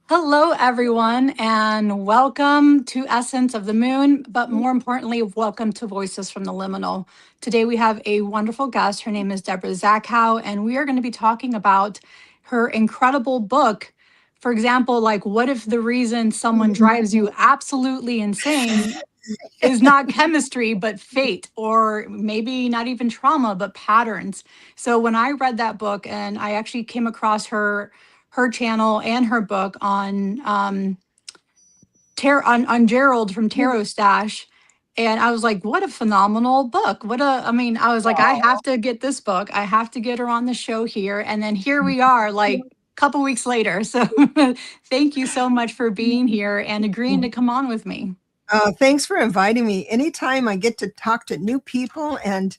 Hello, everyone, and welcome to Essence of the Moon, but more importantly, welcome to Voices from the Liminal. Today, we have a wonderful guest. Her name is Deborah Zachow, and we are going to be talking about her incredible book. For example, like, what if the reason someone drives you absolutely insane is not chemistry, but fate, or maybe not even trauma, but patterns. So when I read that book, and I actually came across her channel and her book on on Gerald from Tarot Stash. And I was like, what a phenomenal book. I was like, I have to get this book. I have to get her on the show here. And then here we are, like a couple weeks later. So thank you so much for being here and agreeing to come on with me. Thanks for inviting me. Anytime I get to talk to new people and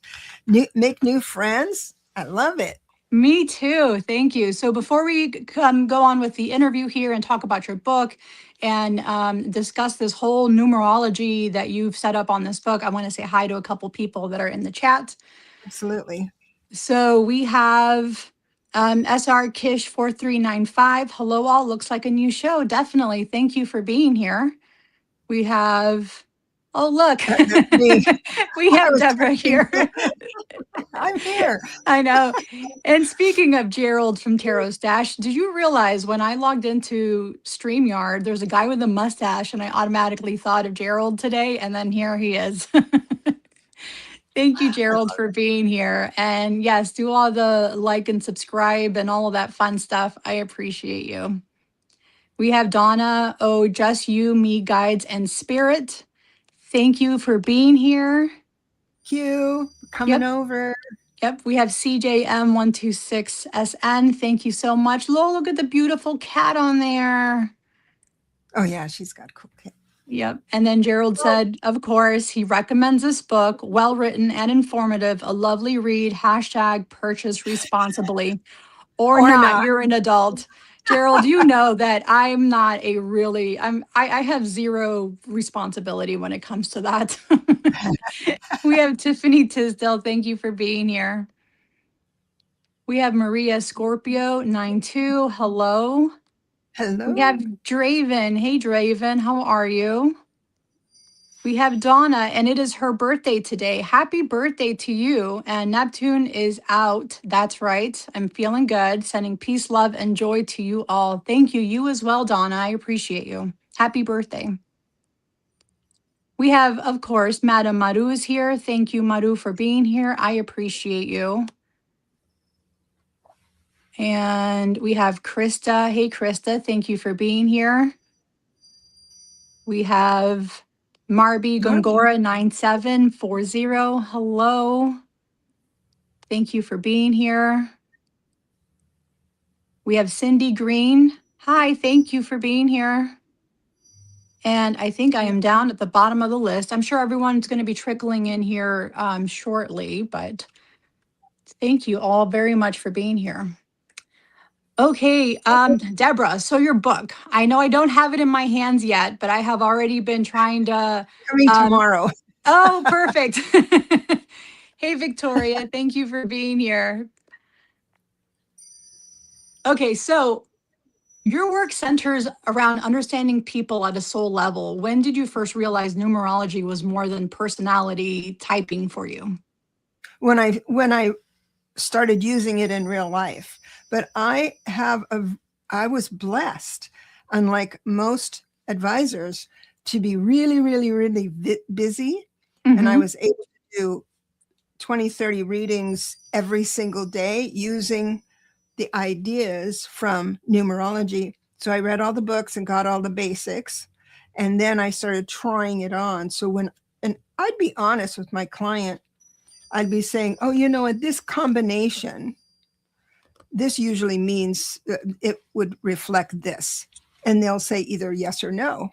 make new friends, I love it. Me too. Thank you. So before we go on with the interview here and talk about your book and discuss this whole numerology that you've set up on this book, I want to say hi to a couple people that are in the chat. Absolutely. So we have SR Kish 4395. Hello all. Looks like a new show. Definitely. Thank you for being here. We have, oh look, we have Deborah here. I'm here. I know. And speaking of Gerald from Tarot Stash, did you realize when I logged into StreamYard, there's a guy with a mustache, and I automatically thought of Gerald today, and then here he is. Thank you, Gerald, for being here. And yes, do all the like and subscribe and all of that fun stuff. I appreciate you. We have Donna, oh, just you, me, guides, and spirit. Thank you for being here. Q, coming over. Yep, we have CJM126SN. Thank you so much. Look at the beautiful cat on there. Oh, yeah, she's got a cool cat. Yep. And then Gerald said, of course, he recommends this book, well written and informative, a lovely read, hashtag purchase responsibly. Or not, you're an adult. Gerald, you know that I'm not a really, I have zero responsibility when it comes to that. We have Tiffany Tisdale. Thank you for being here. We have Maria Scorpio 92. Hello. Hello. We have Draven. Hey, Draven, how are you? We have Donna, and it is her birthday today. Happy birthday to you. And Neptune is out. That's right. I'm feeling good. Sending peace, love, and joy to you all. Thank you. You as well, Donna. I appreciate you. Happy birthday. We have, of course, Madame Maru is here. Thank you, Maru, for being here. I appreciate you. And we have Krista. Hey, Krista, thank you for being here. We have Marby Gongora 9740. Hello. Thank you for being here. We have Cindy Green. Hi, thank you for being here. And I think I am down at the bottom of the list. I'm sure everyone's going to be trickling in here shortly, but thank you all very much for being here. Okay, Deborah, so your book. I know I don't have it in my hands yet, but I have already been trying to. Coming tomorrow. Oh, perfect. Hey, Victoria, thank you for being here. Okay, so your work centers around understanding people at a soul level. When did you first realize numerology was more than personality typing for you? When I started using it in real life. But I was blessed, unlike most advisors, to be really, really, really busy. Mm-hmm. And I was able to do 20, 30 readings every single day using the ideas from numerology. So I read all the books and got all the basics. And then I started trying it on. So and I'd be honest with my client, I'd be saying, oh, you know what, this combination, this usually means it would reflect this. And they'll say either yes or no.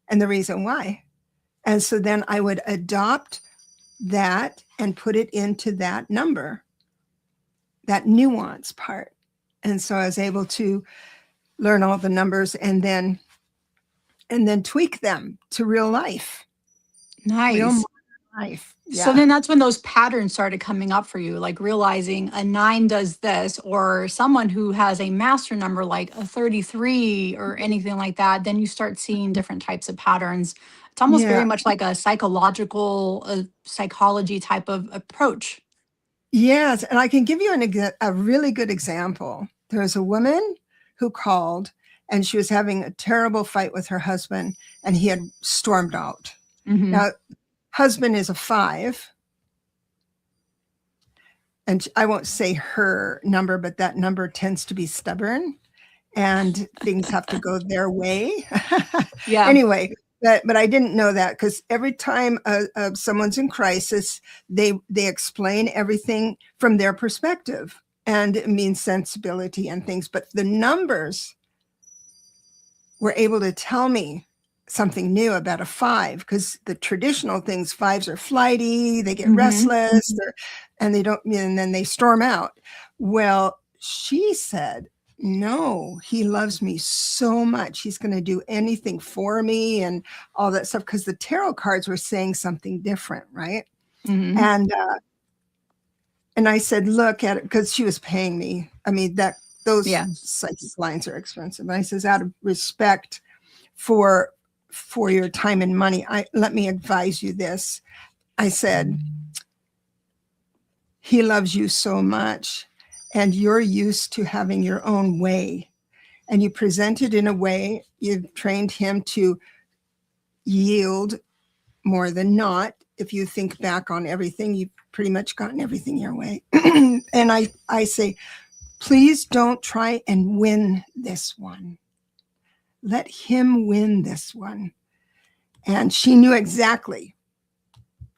And the reason why. And so then I would adopt that and put it into that number, that nuance part. And so I was able to learn all the numbers and then tweak them to real life. Nice. life. So Yeah. then that's when those patterns started coming up for you, like realizing a 9 does this, or someone who has a master number like a 33 or anything like that. Then you start seeing different types of patterns. It's almost very Yeah. much like a psychological, psychology type of approach. Yes. And I can give you a really good example. There was a woman who called and she was having a terrible fight with her husband and he had stormed out. Hmm. Now, husband is a 5. And I won't say her number, but that number tends to be stubborn and things have to go their way. Yeah. Anyway, but I didn't know that because every time someone's in crisis, they explain everything from their perspective, and it means sensibility and things. But the numbers were able to tell me something new about a 5, because the traditional things, 5s are flighty, they get Hmm. restless, and they don't, and then they storm out. Well, she said, no, he loves me so much. He's going to do anything for me and all that stuff, because the tarot cards were saying something different, right? Hmm. And I said, look at it, because she was paying me. I mean, those Yeah. psychic lines are expensive. And I says, out of respect for your time and money, let me advise you this. I said, he loves you so much, and you're used to having your own way. And you present it in a way, you've trained him to yield more than not. If you think back on everything, you've pretty much gotten everything your way. And I say, please don't try and win this one. Let him win this one. And she knew exactly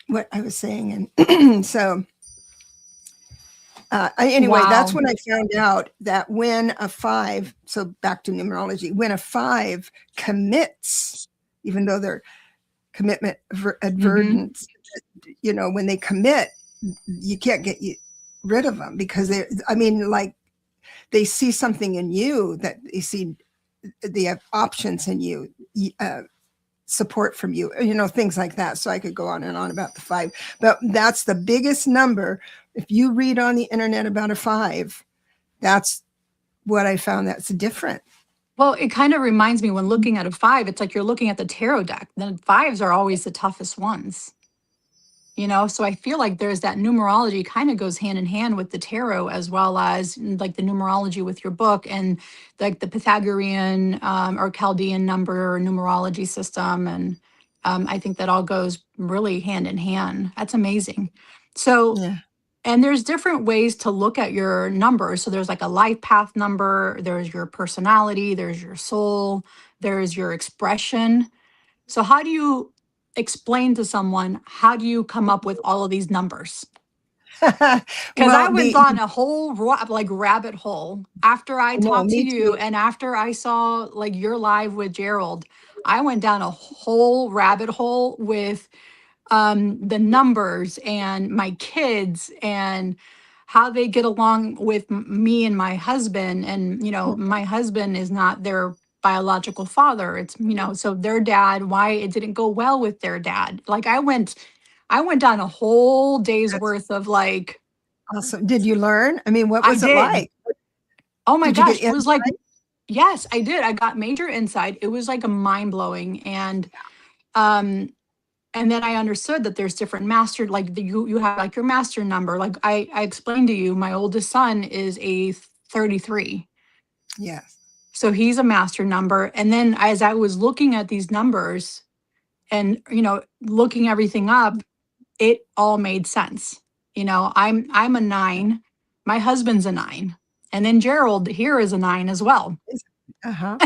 what I was saying. And so anyway, that's Wow. when I found out that when a 5, so back to numerology, when a 5 commits, even though they're commitment Hmm. advertence, when they commit, you can't get rid of them, because like they see something in you, that they see, they have options in you, support from you, things like that. So I could go on and on about the 5, but that's the biggest number. If you read on the internet about a 5, that's what I found that's different. Well, it kind of reminds me when looking at a 5, it's like you're looking at the tarot deck. The 5s are always the toughest ones. So I feel like there's that numerology kind of goes hand in hand with the tarot, as well as like the numerology with your book, and like the Pythagorean or Chaldean number numerology system. And I think that all goes really hand in hand. That's amazing. So, Yeah. and there's different ways to look at your numbers. So there's like a life path number, there's your personality, there's your soul, there's your expression. So how do you explain to someone, how do you come up with all of these numbers? Because I Well, went down a whole like rabbit hole after I no, talked to me you, too. and after I saw like your live with Gerald. I went down a whole rabbit hole with the numbers and my kids and how they get along with me and my husband. And my husband is not their biological father. It's so their dad, why it didn't go well with their dad. Like I went down a whole day's That's worth of like, awesome. Did you learn? I mean, what I was it did. like? Oh my Did you get gosh, it in? was like, yes, I did. I got major insight. It was like a mind blowing. Um and then I understood that there's different master, like you have like your master number. Like I explained to you, my oldest son is a 33. Yes. So he's a master number. And then as I was looking at these numbers and looking everything up, it all made sense. I'm a 9. My husband's a 9. And then Gerald here is a 9 as well. Uh-huh.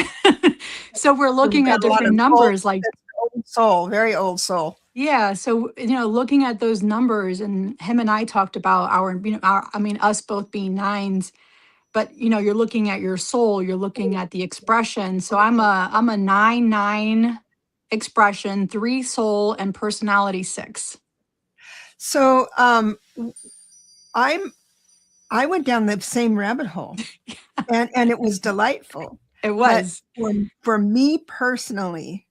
So we're So we've looking got at a lot different of numbers like, old soul, very old soul. yeah, so looking at those numbers, and him and I talked about I mean us both being 9s, but you're looking at your soul, you're looking at the expression. So I'm a 9 expression, 3 soul, and personality 6. So I'm I went down the same rabbit hole, and it was delightful. It But was. for me personally,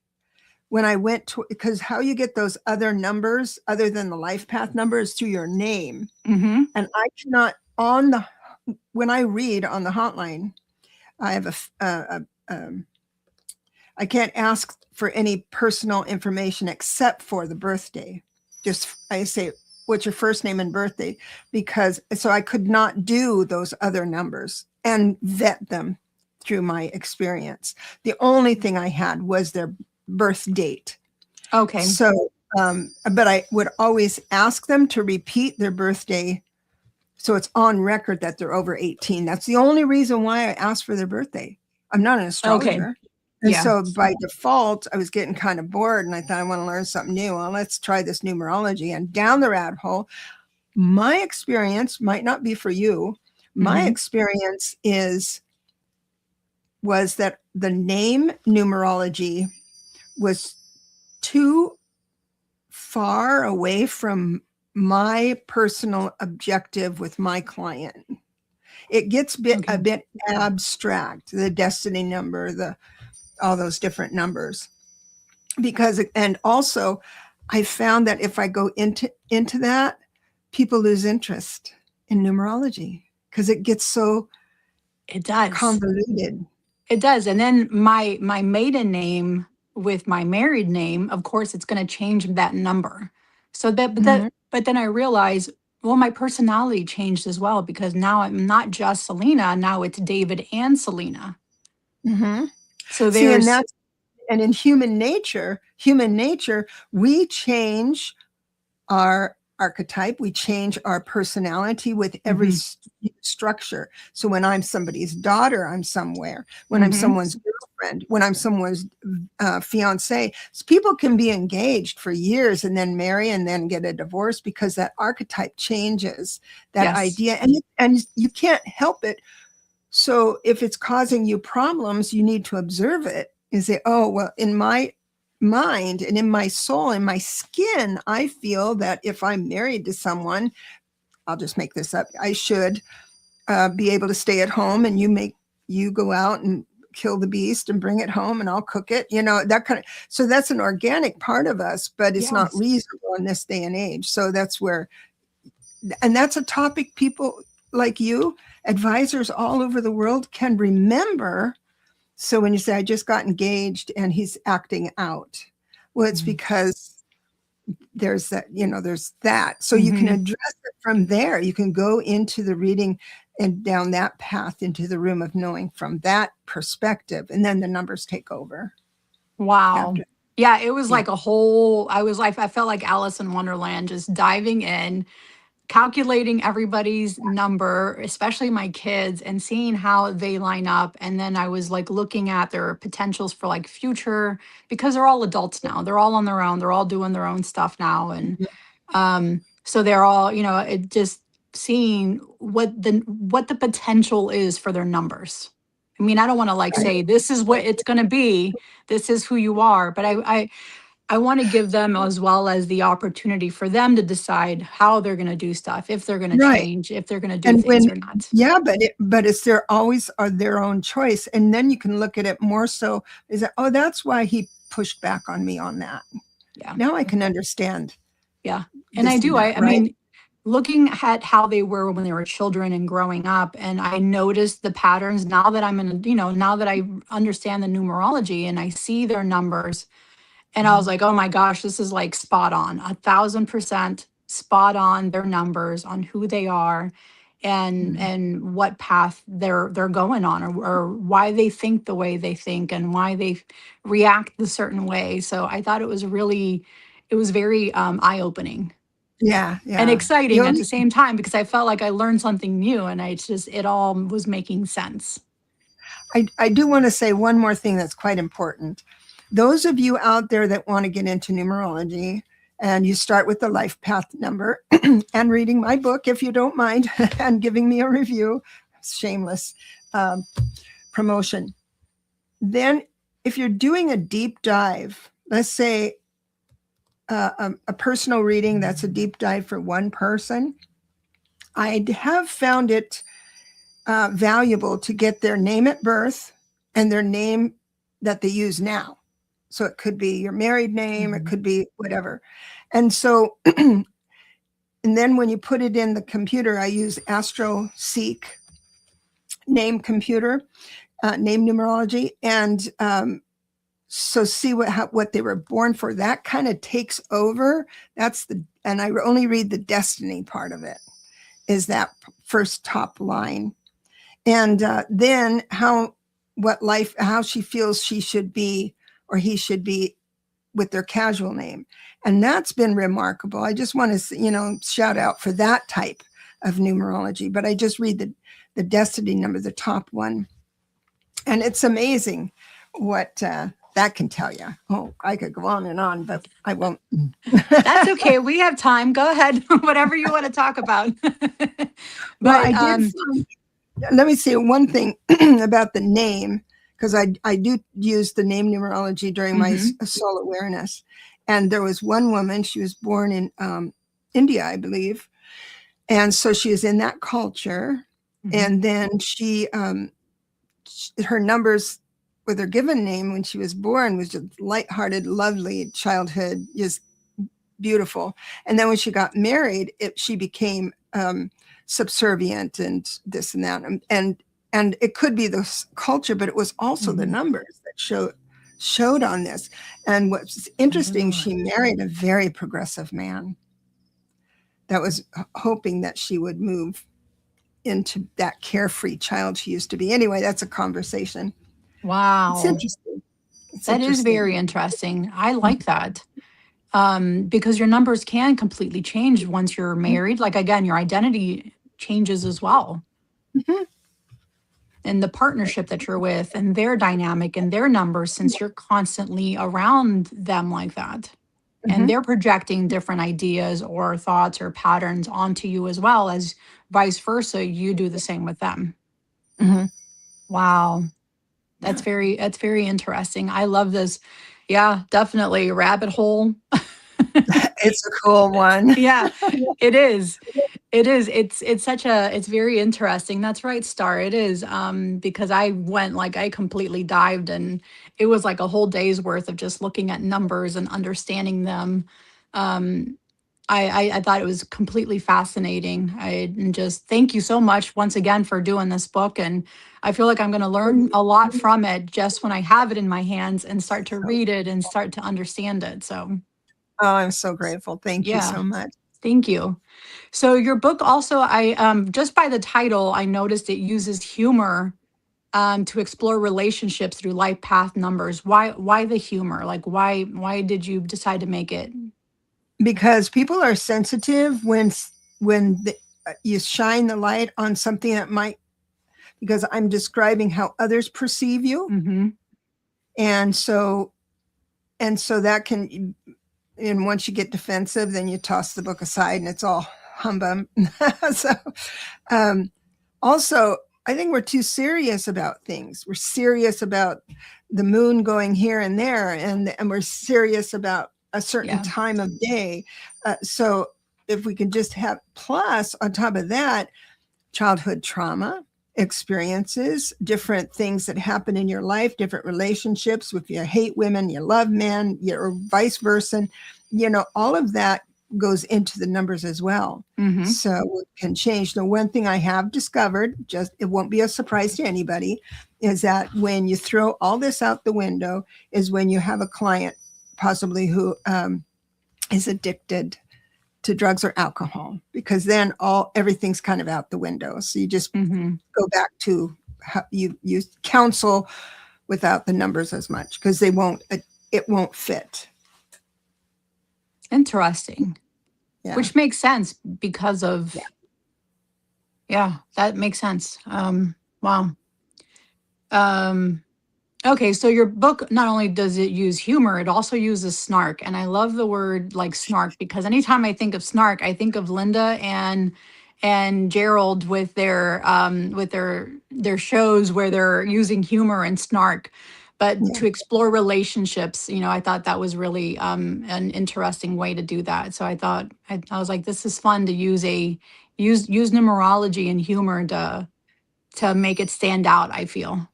when I went to, because how you get those other numbers other than the life path number is through your name. Mm-hmm. And I cannot, when I read on the hotline, I have I can't ask for any personal information except for the birthday. Just, I say, what's your first name and birthday? Because, so I could not do those other numbers and vet them through my experience. The only thing I had was their birth date. Okay. So, but I would always ask them to repeat their birthday so it's on record that they're over 18. That's the only reason why I asked for their birthday. I'm not an astrologer. Okay. And Yeah. so by default, I was getting kind of bored and I thought I want to learn something new. Well, let's try this numerology, and down the rabbit hole. My experience might not be for you. My Mhm. experience was that the name numerology was too far away from my personal objective with my client. It gets a bit abstract, the destiny number, all those different numbers. Because, and also I found that if I go into that, people lose interest in numerology because it gets so It does. convoluted. It does. And then my maiden name with my married name, of course, it's going to change that number. So but then I realized, well, my personality changed as well, because now I'm not just Celina. Now it's David and Celina. Mm-hmm. So See, there's, and in human nature, we change our archetype, we change our personality with every structure. So when I'm somebody's daughter, I'm somewhere. When I'm someone's girlfriend, when I'm someone's fiance, so people can be engaged for years and then marry and then get a divorce because that archetype changes, that yes. idea, and you can't help it. So if it's causing you problems, you need to observe it and say, oh, well, in my mind and in my soul, in my skin, I feel that if I'm married to someone, I'll just make this up, I should be able to stay at home, and you go out and kill the beast and bring it home and I'll cook it, that kind of, so that's an organic part of us, but it's not reasonable in this day and age. So that's where, and that's a topic people like you, advisors all over the world, can remember. So when you say, I just got engaged and he's acting out, well, it's because there's that, there's that. So you can address it from there. You can go into the reading and down that path into the room of knowing from that perspective. And then the numbers take over. Wow. After. Yeah, it was like a whole, I felt like Alice in Wonderland, just diving in, calculating everybody's number, especially my kids, and seeing how they line up. And then I was like looking at their potentials for like future, because they're all adults now. They're all on their own. They're all doing their own stuff now. And so they're all, it just seeing what the potential is for their numbers. I mean, I don't want to like say this is what it's going to be. This is who you are, but I want to give them as well as the opportunity for them to decide how they're going to do stuff, if they're going to change, if they're going to do things or not. Yeah, but it's always their own choice. And then you can look at it more so is that, oh, that's why he pushed back on me on that. Yeah. Now I can understand. Yeah. And I do. I mean, looking at how they were when they were children and growing up, and I noticed the patterns now that I'm in, now that I understand the numerology and I see their numbers. And I was like, oh my gosh, this is like spot on, 1,000% spot on their numbers, on who they are and what path they're going on, or why they think the way they think and why they react the certain way. So I thought it was very eye-opening. Yeah. And exciting at the same time, because I felt like I learned something new, and it all was making sense. I do want to say one more thing that's quite important. Those of you out there that want to get into numerology, and you start with the life path number and reading my book, if you don't mind, and giving me a review, shameless promotion. Then if you're doing a deep dive, let's say a personal reading, that's a deep dive for one person, I have found it valuable to get their name at birth and their name that they use now. So it could be your married name, it Mhm. could be whatever. And so, and then when you put it in the computer, I use AstroSeek name computer, name numerology, and so see what they were born for. That kind of takes over. And I only read the destiny part of it. Is that first top line, and then how she feels she should be or he should be with their casual name. And that's been remarkable. I just want to, shout out for that type of numerology. But I just read the destiny number, the top one. And it's amazing what that can tell you. Oh, I could go on, but I won't. That's okay. We have time. Go ahead. Whatever you want to talk about. Well, But I did find, let me say one thing about the name, because I do use the name numerology during my mhm, soul awareness. And there was one woman, she was born in India, I believe. And so she is in that culture. mhm, And then her numbers with her given name when she was born was just lighthearted, lovely childhood, just beautiful. And then when she got married, she became subservient and this and that. And it could be the culture, but it was also the mhm. numbers that showed on this. And what's interesting, Oh, she married a very progressive man that was hoping that she would move into that carefree child she used to be. Anyway, that's a conversation. It's wow. interesting. It's That is interesting. very interesting. I like that. Because your numbers can completely change once you're married. Like again, your identity changes as well. Mhm. And the partnership that you're with and their dynamic and their numbers, since you're constantly around them like that. And Mhm. they're projecting different ideas or thoughts or patterns onto you as well as vice versa. You do the same with them. Mhm. Wow. Yeah. That's very interesting. I love this. Yeah, definitely rabbit hole. It's a cool one. Yeah, it is. It is. It's such a it's very interesting. That's right, Star. It is. Because I went like I completely dived and it was like a whole day's worth of just looking at numbers and understanding them. Um, I thought it was completely fascinating. I and just thank you so much once again for doing this book. And I feel like I'm going to learn a lot from it just when I have it in my hands and start to So, read it and start to understand it. So oh, I'm so grateful. Thank you yeah, so much. thank you. So your book also, I just by the title, I noticed it uses humor to explore relationships through life path numbers. Why the humor? Like why did you decide to make it? Because people are sensitive when you shine the light on something that might, because I'm describing how others perceive you. Mm-hmm. And so that can, and once you get defensive, then you toss the book aside and it's all humbug. So um, also, I think we're too serious about things. We're serious about the moon going here and there, and we're serious about a certain Yeah. time of day. So if we could just have, plus on top of that, childhood trauma experiences, different things that happen in your life, different relationships. If you hate women, you love men, or vice versa. All of that goes into the numbers as well. Mm-hmm. So it can change. The one thing I have discovered, just it won't be a surprise to anybody, is that when you throw all this out the window, is when you have a client possibly who is addicted to drugs or alcohol, because then everything's kind of out the window. So you just Mm-hmm. go back to how you counsel without the numbers as much, because it won't fit. Interesting. Yeah. Which makes sense because Yeah. of yeah, that makes sense. Wow. Um okay, so your book not only does it use humor, it also uses snark. And I love the word like snark because anytime I think of snark, I think of Linda and Gerald with their shows where they're using humor and snark. But Yeah. to explore relationships, I thought that was really an interesting way to do that. So I was like, this is fun to use numerology and humor to make it stand out, I feel.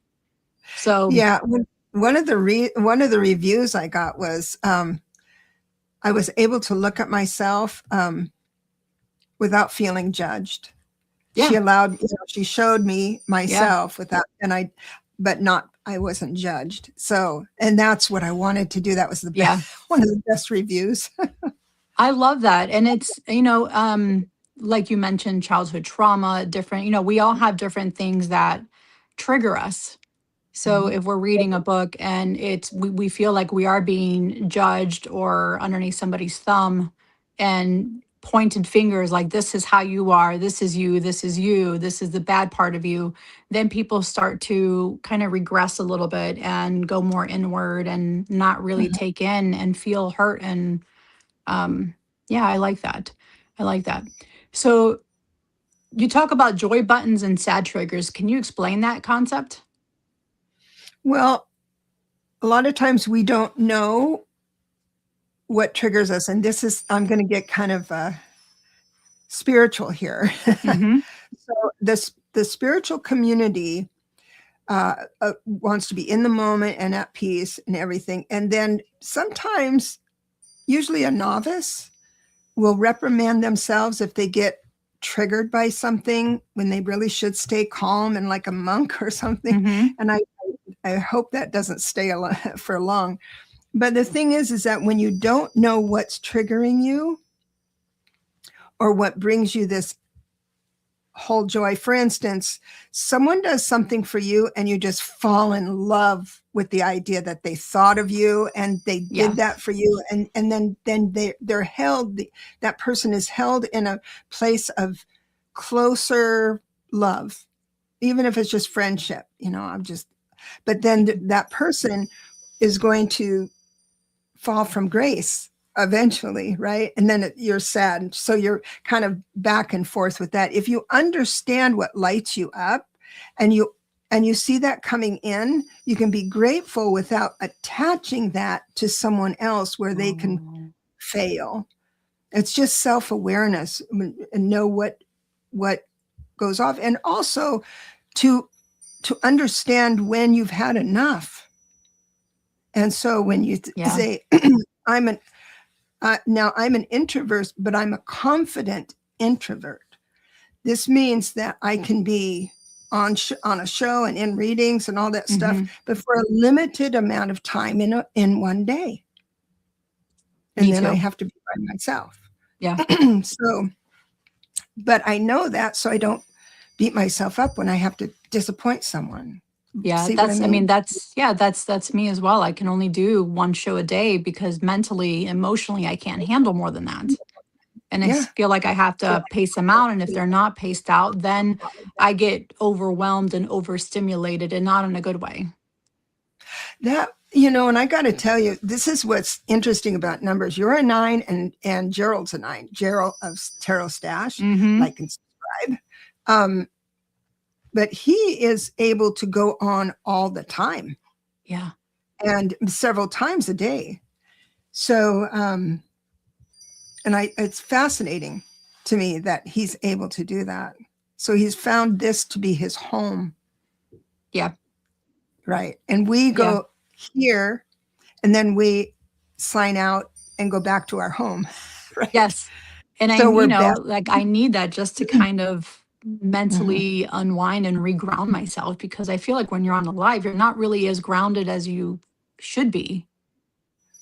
So Yeah. one of the reviews I got was I was able to look at myself without feeling judged. She Yeah. allowed, she showed me Yeah. myself without, but not, I wasn't judged. So, and that's what I wanted to do. That was the best, Yeah. one of the best reviews. I love that. And it's, like you mentioned, childhood trauma, different, we all have different things that trigger us. So Mhm. if we're reading a book and we feel like we are being judged or underneath somebody's thumb and pointed fingers like this is how you are, this is you, this is you, this is the bad part of you, then people start to kind of regress a little bit and go more inward and not really Mhm. take in and feel hurt. And um yeah, I like that. I like that. So you talk about joy buttons and sad triggers. Can you explain that concept? Well, a lot of times we don't know what triggers us. And this is, I'm going to get kind of spiritual here. Mm-hmm. So the spiritual community wants to be in the moment and at peace and everything. And then sometimes, usually a novice will reprimand themselves if they get triggered by something when they really should stay calm and like a monk or something. Mm-hmm. And I hope that doesn't stay for long. But the thing is that when you don't know what's triggering you or what brings you this whole joy, for instance, someone does something for you and you just fall in love with the idea that they thought of you and they Yeah. did that for you, and then they're held, that person is held in a place of closer love, even if it's just friendship, I'm just, but then that person is going to fall from grace eventually, right? And then you're sad. So you're kind of back and forth with that. If you understand what lights you up and you see that coming in, you can be grateful without attaching that to someone else where they can Oh, fail. It's just self-awareness and know what goes off, and also to understand when you've had enough. And so when you yeah. say I'm an now I'm an introvert, but I'm a confident introvert. This means that I can be on a show and in readings and all that stuff, Mm-hmm. but for a limited amount of time in one day, Me and then I too. have to be by myself. Yeah. So, but I know that, so I don't beat myself up when I have to disappoint someone. Yeah. See what I I mean, mean? yeah, that's me as well. I can only do one show a day because mentally, emotionally, I can't handle more than that. And Yeah. feel like I have to pace them out. And if they're not paced out, then I get overwhelmed and overstimulated and not in a good way. That, and I got to tell you, this is what's interesting about numbers. You're a 9, and Gerald's a 9. Gerald of Tarot Stash, Mm-hmm. like and subscribe. Um, but he is able to go on all the time Yeah. and several times a day. So, and it's fascinating to me that he's able to do that. So he's found this to be his home, Yeah. right? And we Yeah. go here, and then we sign out and go back to our home, right? Yes. And So we're back. like I need that just to kind of Mhm. mentally unwind and reground myself because I feel like when you're on the live, you're not really as grounded as you should be.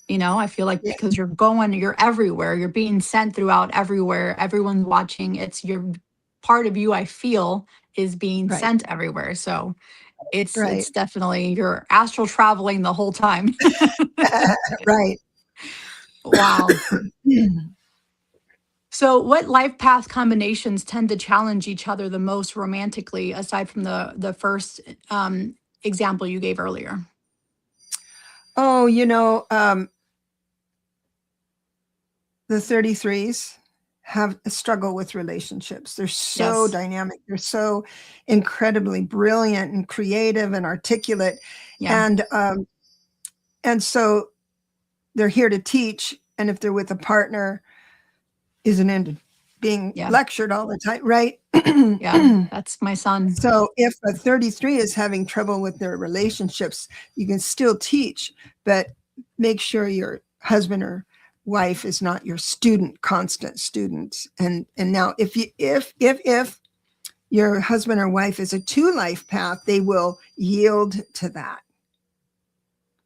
I feel like Yeah, because you're everywhere, you're being sent throughout everywhere, everyone's watching. It's your part of you, I feel, is being right, sent everywhere. So right, it's definitely you're astral traveling the whole time. right. Wow. So, what life path combinations tend to challenge each other the most romantically, aside from the first example you gave earlier? Oh, the 33s have a struggle with relationships. They're so Yes. dynamic. They're so incredibly brilliant and creative and articulate, Yeah. and so they're here to teach. And if they're with a partner, isn't into being Yeah. lectured all the time, right? Yeah, that's my son. So if a 33 is having trouble with their relationships, you can still teach, but make sure your husband or wife is not your student, constant student. And now if your husband or wife is a 2 life path, they will yield to that.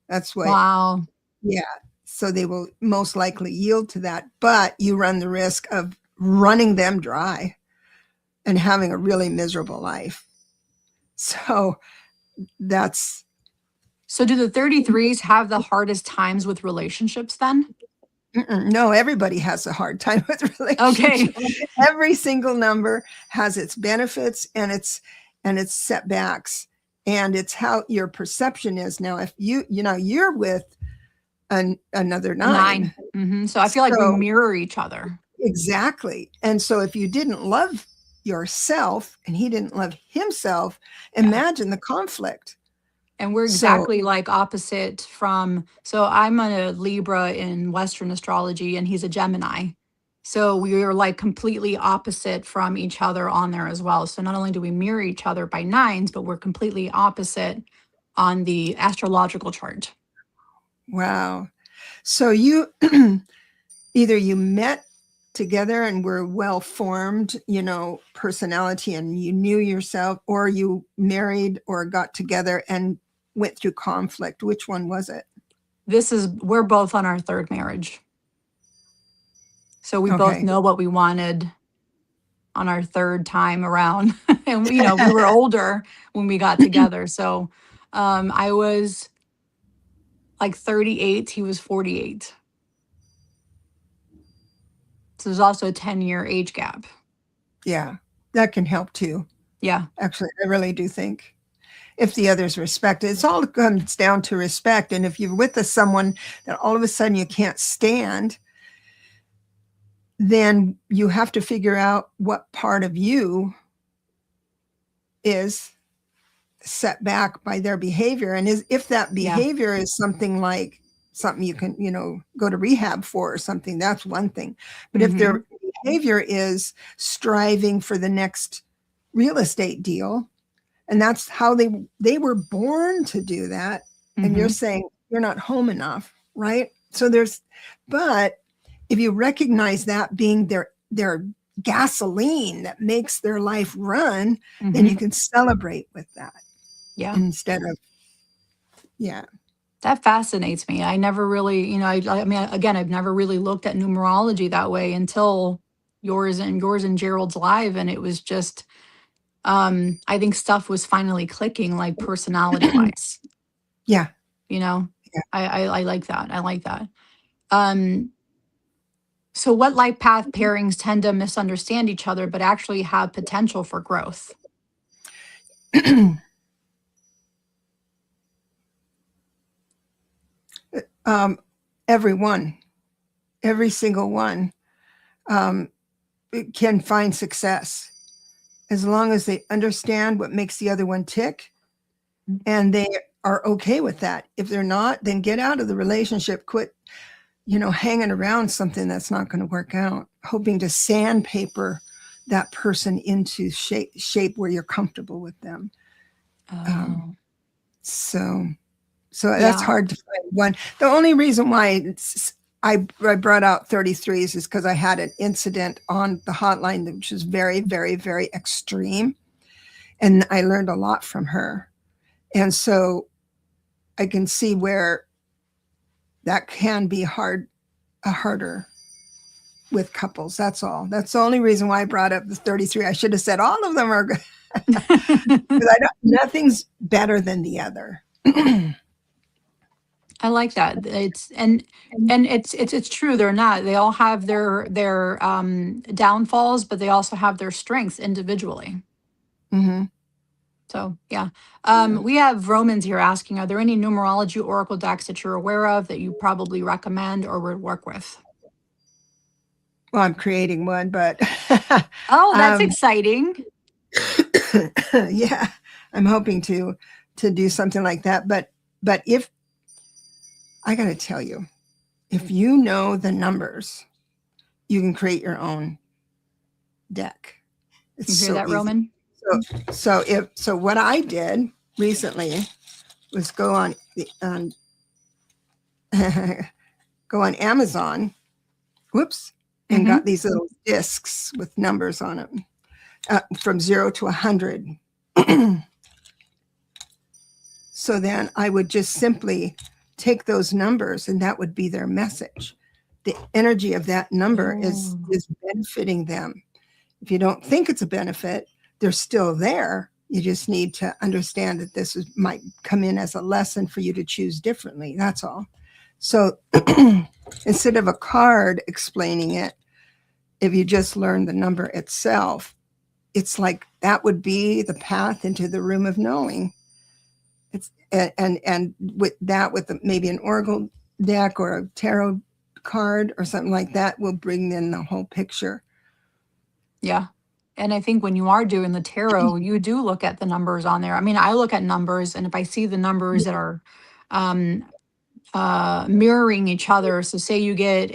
That's what, Wow. yeah. So they will most likely yield to that, but you run the risk of running them dry and having a really miserable life. So that's So do the 33s have the hardest times with relationships then? no, everybody has a hard time with Okay. relationships. Every single number has its benefits and its setbacks, and it's how your perception is. Now, if you're with another A 9. 9, So I feel like we so mirror each other. exactly. And so if you didn't love yourself and he didn't love himself, Yeah. imagine the conflict. And we're So exactly like opposite from, so I'm a Libra in Western astrology and he's a Gemini. So we are like completely opposite from each other on there as well. So not only do we mirror each other by 9s, but we're completely opposite on the astrological chart. wow. So you either you met together and were well formed, personality, and you knew yourself, or you married or got together and went through conflict. Which one was it? We're both on our 3rd marriage. So we both Okay. know what we wanted on our 3rd time around. And, we were older when we got together. So I was like 38, he was 48. So there's also a 10-year age gap. Yeah, that can help too. Yeah. Actually, I really do think if the others respect it, it's all comes down to respect. And if you're with someone that all of a sudden you can't stand, then you have to figure out what part of you is set back by their behavior. And if that Yeah. behavior is something like something you can, go to rehab for or something, that's one thing. But if Hmm. their behavior is striving for the next real estate deal, and that's how they were born to do that, and you're Hmm. saying you're not home enough, right? But if you recognize that being their gasoline that makes their life run, then you Hmm. can celebrate with that Yeah. instead of, yeah. That fascinates me. I never really, I mean, again, I've never really looked at numerology that way until yours and Gerald's live. And it was just, I think stuff was finally clicking, like personality wise, Yeah. you know, Yeah. I like that. I like that. Um, so what life path pairings tend to misunderstand each other, but actually have potential for growth? um, every single one um, can find success as long as they understand what makes the other one tick and they are okay with that. If they're not, then get out of the relationship. Quit, hanging around something that's not going to work out, hoping to sandpaper that person into shape where you're comfortable with them. Um, Oh, so that's yeah. hard to find one. The only reason why I brought out 33s is because I had an incident on the hotline which was very, very, very extreme. And I learned a lot from her. And so I can see where that can be harder with couples. That's all. That's the only reason why I brought up the 33. I should have said all of them are good. Because nothing's better than the other. I like that. It's true. They're not. They all have their downfalls, but they also have their strengths individually. Hmm. So yeah. Yeah. We have Romans here asking, are there any numerology oracle decks that you're aware of that you probably recommend or would work with? Well, I'm creating one, but Oh, that's um, exciting. yeah, I'm hoping to do something like that. But if I got to tell you, if you know the numbers, you can create your own deck. It's You hear so that, easy. Roman? So what I did recently was go on go on Amazon, whoops, and got Mm-hmm. these little discs with numbers on them from 0 to 100. So then I would just simply take those numbers and that would be their message. The energy of that number is Oh, benefiting them. If you don't think it's a benefit, they're still there. You just need to understand that might come in as a lesson for you to choose differently. That's all. So instead of a card explaining it, if you just learn the number itself, it's like that would be the path into the room of knowing. It's and with that, with maybe an oracle deck or a tarot card or something like that, will bring in the whole picture. yeah. And I think when you are doing the tarot, you do look at the numbers on there. I mean, I look at numbers, and if I see the numbers that are um, mirroring each other, so say you get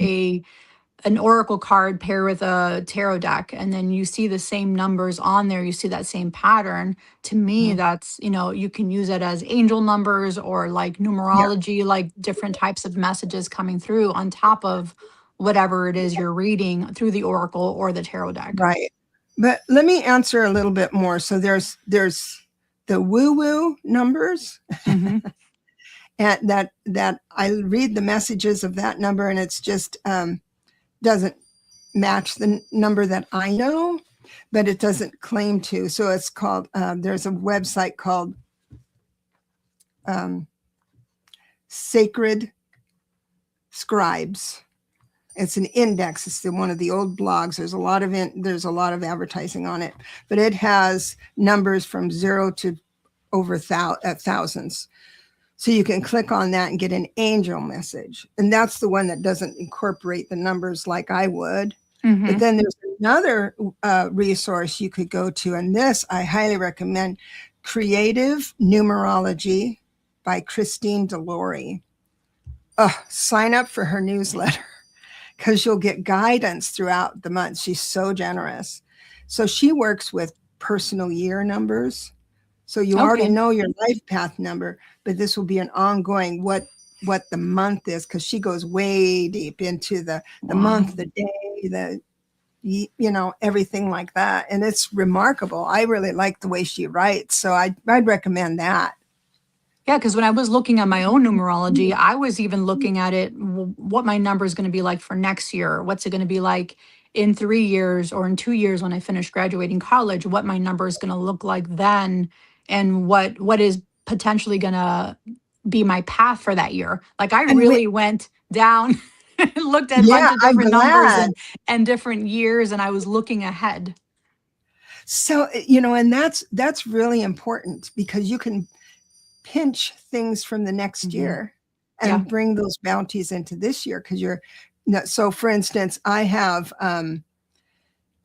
an oracle card pair with a tarot deck, and then you see the same numbers on there, you see that same pattern. To me, that's, you can use it as angel numbers or like Yeah, numerology, like different types of messages coming through on top of whatever it is you're reading through the oracle or the tarot deck. right. But let me answer a little bit more. So there's the woo woo numbers, Mm-hmm. and that I read the messages of that number, and it's just doesn't match the number that I know, but it doesn't claim to. So it's called. There's a website called Sacred Scribes. It's an index. It's one of the old blogs. There's a lot of advertising on it, but it has numbers from 0 to over thousands. So you can click on that and get an angel message. And that's the one that doesn't incorporate the numbers like I would. But Mm-hmm. then there's another resource you could go to. And this I highly recommend, Creative Numerology by Christine Delory. Sign up for her newsletter because you'll get guidance throughout the month. She's so generous. So she works with personal year numbers. So you already Okay. know your life path number, but this will be an ongoing what the month is, because she goes way deep into the Wow. month, the day, everything like that. And it's remarkable. I really like the way she writes. So I'd recommend that. Yeah, because when I was looking at my own numerology, I was even looking at it, what my number is going to be like for next year. What's it going to be like in 3 years or in 2 years when I finish graduating college? What my number is going to look like then, and what is potentially going to be my path for that year. Like I And really went down and looked at a bunch yeah, of I'm different numbers glad. and different years, and I was looking ahead. So, and that's really important, because you can pinch things from the next Hmm. year Yeah. and bring those bounties into this year. Because so for instance, I'm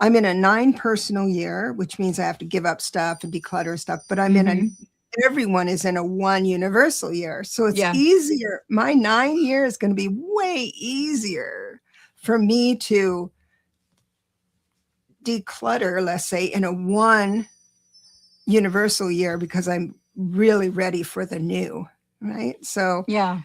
in a 9 personal year, which means I have to give up stuff and declutter stuff, but Hmm. everyone is in a 1 universal year. So it's Yeah. easier. My 9 year is going to be way easier for me to declutter, let's say, in a 1 universal year, because I'm really ready for the new, right? So Yeah.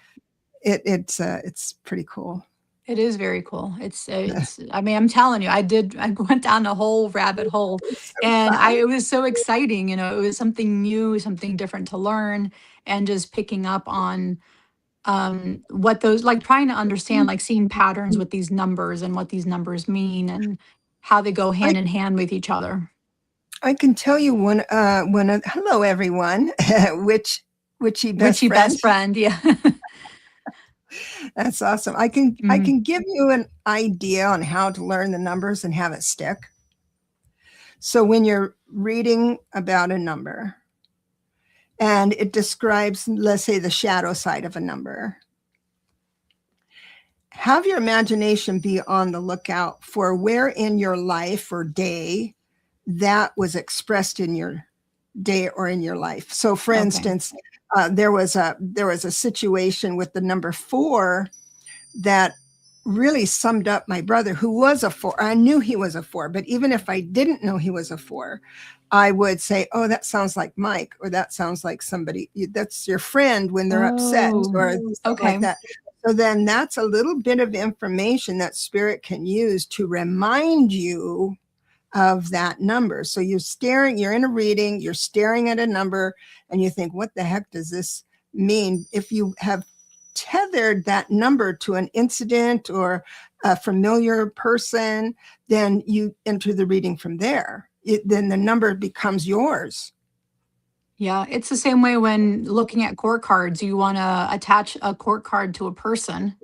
it's pretty cool. It is very cool. I mean, I'm telling you, I went down a whole rabbit hole, It's so and fun. it was so exciting. It was something new, something different to learn, and just picking up on what those, like trying to understand, like seeing patterns with these numbers and what these numbers mean and how they go I hand in hand with each other. I can tell you hello everyone, witchy best Witchy best friend. friend, yeah. That's awesome. I Mhm. can give you an idea on how to learn the numbers and have it stick. So when you're reading about a number and it describes, let's say, the shadow side of a number, have your imagination be on the lookout for where in your life or day that was expressed in your day or in your life. So for Okay. instance, there was a situation with the number 4 that really summed up my brother, who was a 4. I knew he was a 4, but even if I didn't know he was a 4, I would say, oh, that sounds like Mike, or that sounds like somebody that's your friend when they're upset, Oh, or something like okay. that. So then that's a little bit of information that spirit can use to remind you of that number. So you're in a reading, you're staring at a number, and you think, what the heck does this mean? If you have tethered that number to an incident or a familiar person, then you enter the reading from there. Then the number becomes yours. Yeah, it's the same way when looking at court cards. You want to attach a court card to a person,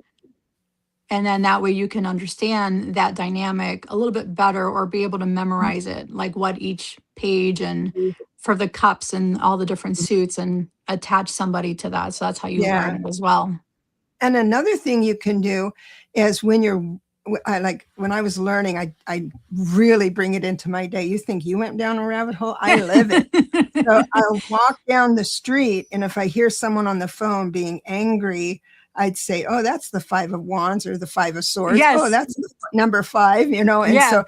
and then that way you can understand that dynamic a little bit better or be able to memorize it, like what each page and for the cups and all the different suits and attach somebody to that. So that's how you Yeah. learn it as well. And another thing you can do is when I was learning, I really bring it into my day. You think you went down a rabbit hole? I live it. So I'll walk down the street, and if I hear someone on the phone being angry, I'd say, oh, that's the 5 of Wands or the 5 of Swords. Yes. Oh, that's the number 5, And Yeah. so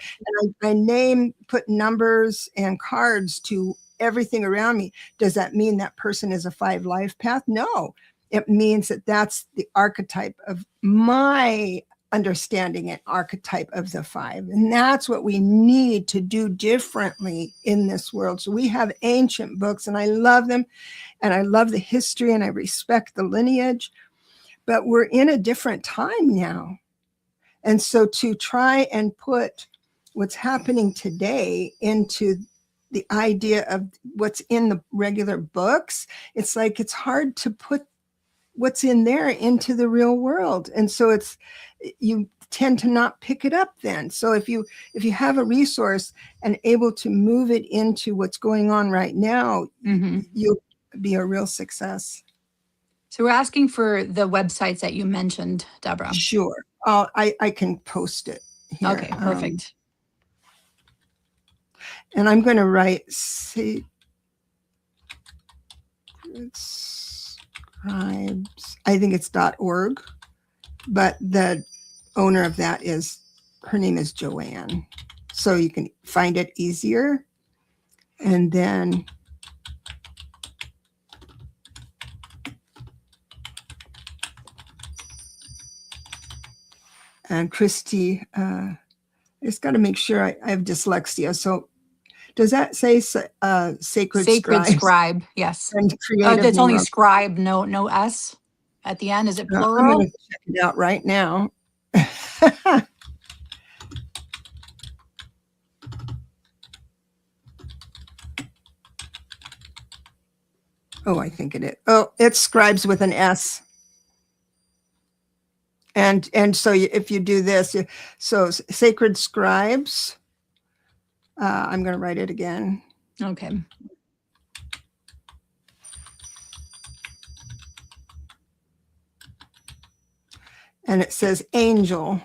I put numbers and cards to everything around me. Does that mean that person is a 5 life path? No. It means that that's the archetype of my understanding and archetype of the 5. And that's what we need to do differently in this world. So we have ancient books, and I love them, and I love the history, and I respect the lineage, but we're in a different time now. And so to try and put what's happening today into the idea of what's in the regular books, it's like it's hard to put what's in there into the real world. And so you tend to not pick it up then. So if you have a resource and able to move it into what's going on right now, you'll be a real success. So we're asking for the websites that you mentioned, Deborah. Sure. I can post it here. Okay, perfect. And I'm going to write I think it's .org, but the owner of that her name is Joanne. So you can find it easier. And then and Christy, I just got to make sure I have dyslexia. So does that say Sacred Scribe? Yes. It's only scribe, no S at the end. Is it plural? I'm going to check it out right now. Oh, I think it is. Oh, it's scribes with an S. And so if you do this, so Sacred Scribes, I'm going to write it again. Okay. And it says angel.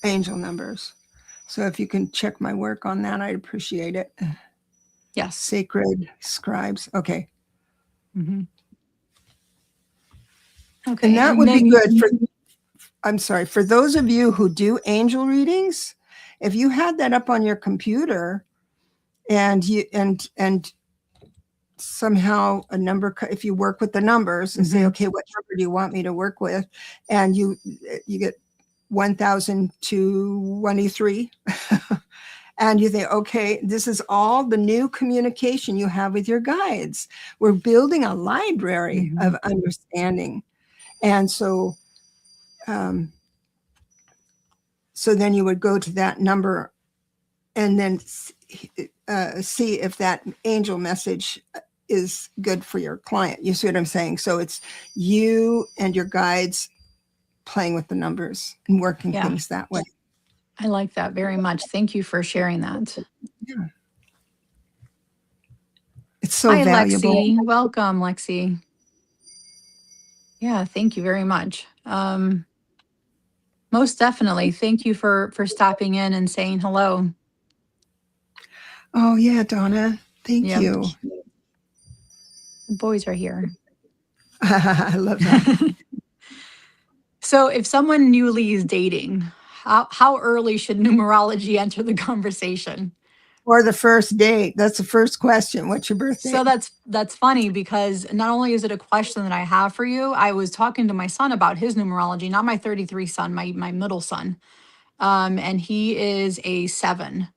Angel numbers. So if you can check my work on that, I'd appreciate it. Yes. Sacred Scribes. Okay. Mm-hmm. Okay. And that would be good for those of you who do angel readings. If you had that up on your computer and somehow a number, if you work with the numbers and say, okay, what number do you want me to work with? And you get 1023 and you think, okay, this is all the new communication you have with your guides. We're building a library of understanding. And so then you would go to that number and then see if that angel message is good for your client. You see what I'm saying? So it's you and your guides playing with the numbers and working things that way. I like that very much. Thank you for sharing that. Yeah. It's so valuable. Lexi. Welcome, Lexi. Yeah, thank you very much. Most definitely. Thank you for stopping in and saying hello. Oh, yeah, Donna. Thank you. The boys are here. I love that. So if someone newly is dating, how early should numerology enter the conversation? Or the first date. That's the first question. What's your birthday? So that's funny because not only is it a question that I have for you, I was talking to my son about his numerology, not my 33 son, my middle son. And he is a 7.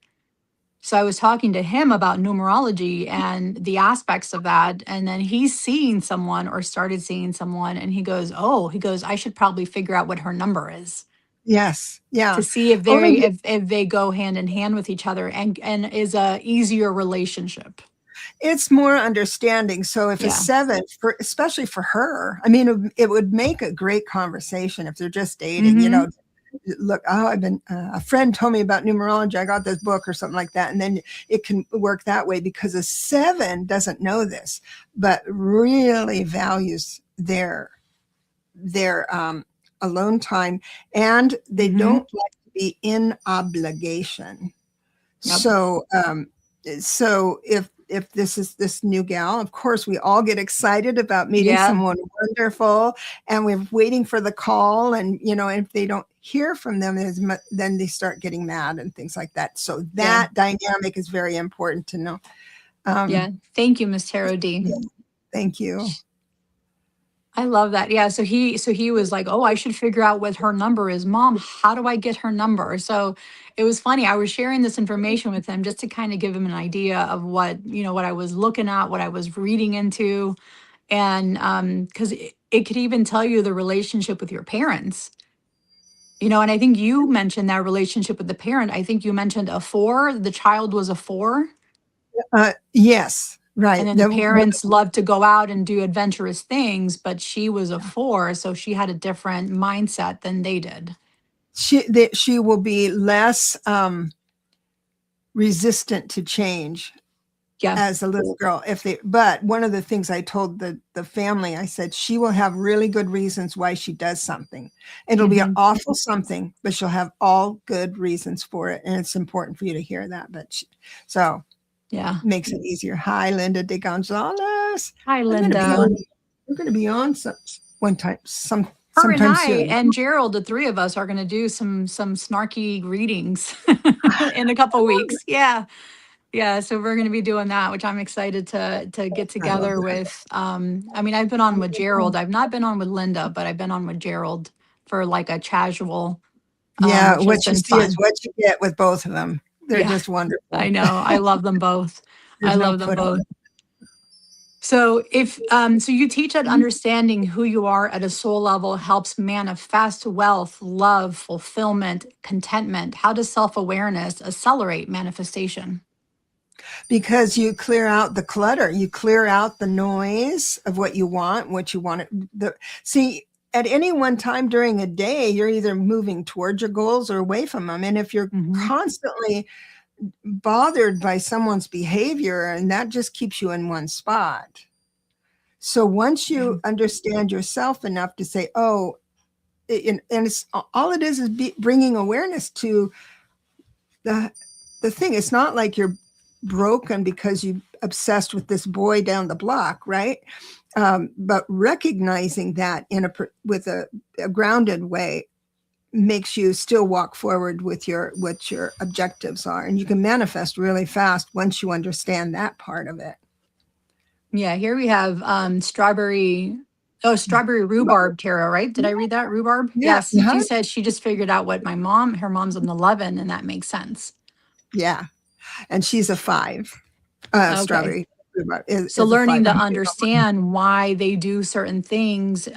So I was talking to him about numerology and the aspects of that. And then he's seeing someone or started seeing someone and he goes, "Oh, he goes, I should probably figure out what her number is Yes. to Yeah. see if Only if they go hand in hand with each other and is a easier relationship." it's more understanding. So if a Yeah. 7, for especially for her, I mean, it would make a great conversation if they're just dating. Mm-hmm. Look, oh, I've been a friend told me about numerology. I got this book or something like that, and then it can work that way because a 7 doesn't know this, but really values their alone time, and they Mm-hmm. don't like to be in obligation. Yep. So if this is this new gal, of course we all get excited about meeting Yeah. someone wonderful, and we're waiting for the call, and if they don't hear from them then they start getting mad and things like that. So Yeah. that dynamic is very important to know. Yeah. Thank you, Miss Tarot D. Yeah, thank you. I love that. Yeah. So he was like, "Oh, I should figure out what her number is. Mom, how do I get her number?" So it was funny. I was sharing this information with him just to kind of give him an idea of what I was looking at, what I was reading into. And because it could even tell you the relationship with your parents. And I think you mentioned that relationship with the parent. I think you mentioned a 4, the child was a 4. Yes, And right. then the parents love to go out and do adventurous things, but she was a 4, so she had a different mindset than they did. She will be less resistant to change Yeah. as a little girl. But one of the things I told the family, I said she will have really good reasons why she does something. It'll be an Hmm. awful something, but she'll have all good reasons for it, and it's important for you to hear that. So Yeah. makes it easier. Hi, Linda de Gonzalez. Hi, I'm going to be Linda. on. We're going to be on one time, Her and sometime I soon. and Gerald, the 3 of us, are going to do some snarky readings in a couple weeks. Yeah. Yeah, so we're going to be doing that, which I'm excited to get I love together that. with. I mean, I've been on with Gerald. I've not been on with Linda, but I've been on with Gerald for like a casual, Yeah, which has what you been see is fun. what you get with both of them. They're Yeah, just I wonderful. know. I love them both. I There's no love them put on. both. So so you teach that understanding who you are at a soul level helps manifest wealth, love, fulfillment, contentment. How does self-awareness accelerate manifestation? Because you clear out the clutter, you clear out the noise of what you want, see, at any one time during a day, you're either moving towards your goals or away from them. And if you're Hmm. constantly bothered by someone's behavior, and that just keeps you in one spot. So once you understand yourself enough to say, oh, and it's all it is bringing awareness to the thing. It's not like you're broken because you obsessed with this boy down the block, right? But recognizing that with a grounded way makes you still walk forward with what your objectives are, and you can manifest really fast once you understand that part of it. Yeah, here we have strawberry rhubarb tarot, right? Did I read that? Rhubarb? Yeah, Yes. She said she just figured out what her mom's an 11, and that makes sense. yeah, and she's a 5. Okay. Strawberry So is a learning 5. to understand why they do certain things,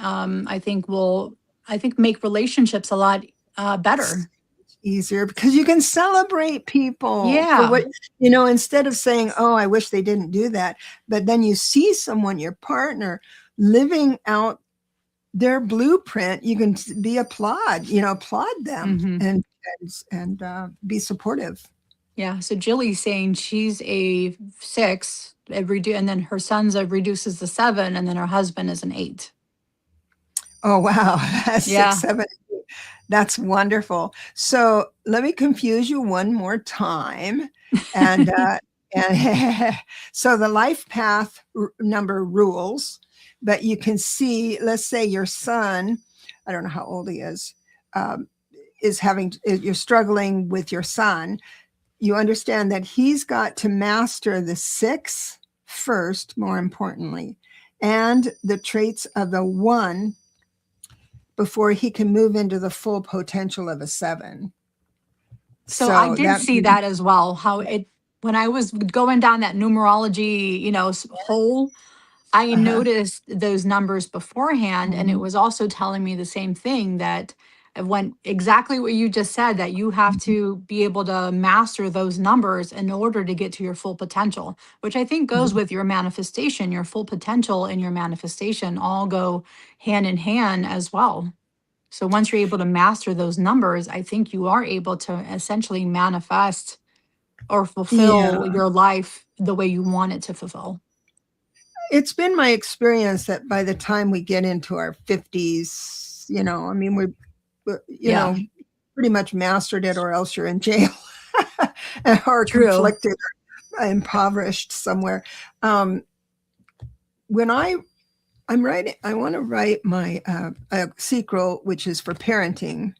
I think make relationships a lot better. Easier because you can celebrate people for Yeah. instead of saying, oh, I wish they didn't do that, but then you see someone, your partner, living out their blueprint, you can applaud them, Hmm. and be supportive. Yeah. So Jilly's saying she's a 6, and then her son's reduces to 7, and then her husband is an 8. Oh, wow. Six, Yeah. 7. That's wonderful. So let me confuse you one more time. And And so the life path number rules, but you can see, let's say your son, I don't know how old he um, you're struggling with your son. You understand that he's got to master the 6 first, more importantly, and the traits of the 1 before he can move into the full potential of a 7. So I So did that, see that as well, how it, when I was going down that numerology, hole, I uh-huh. noticed those numbers beforehand, and it was also telling me the same thing, that when exactly what you just said, that you have to be able to master those numbers in order to get to your full potential, which I think goes with your manifestation. Your full potential and your manifestation all go hand in hand as well. So once you're able to master those numbers, I think you are able to essentially manifest or Yeah. fulfill your life the way you want it to fulfill. It's been my experience that by the time we get into our 50s, I mean, Yeah, pretty much mastered it, or else you're in jail or true. conflicted or impoverished somewhere. Um, when I'm writing, I want to write my a sequel, which is for parenting.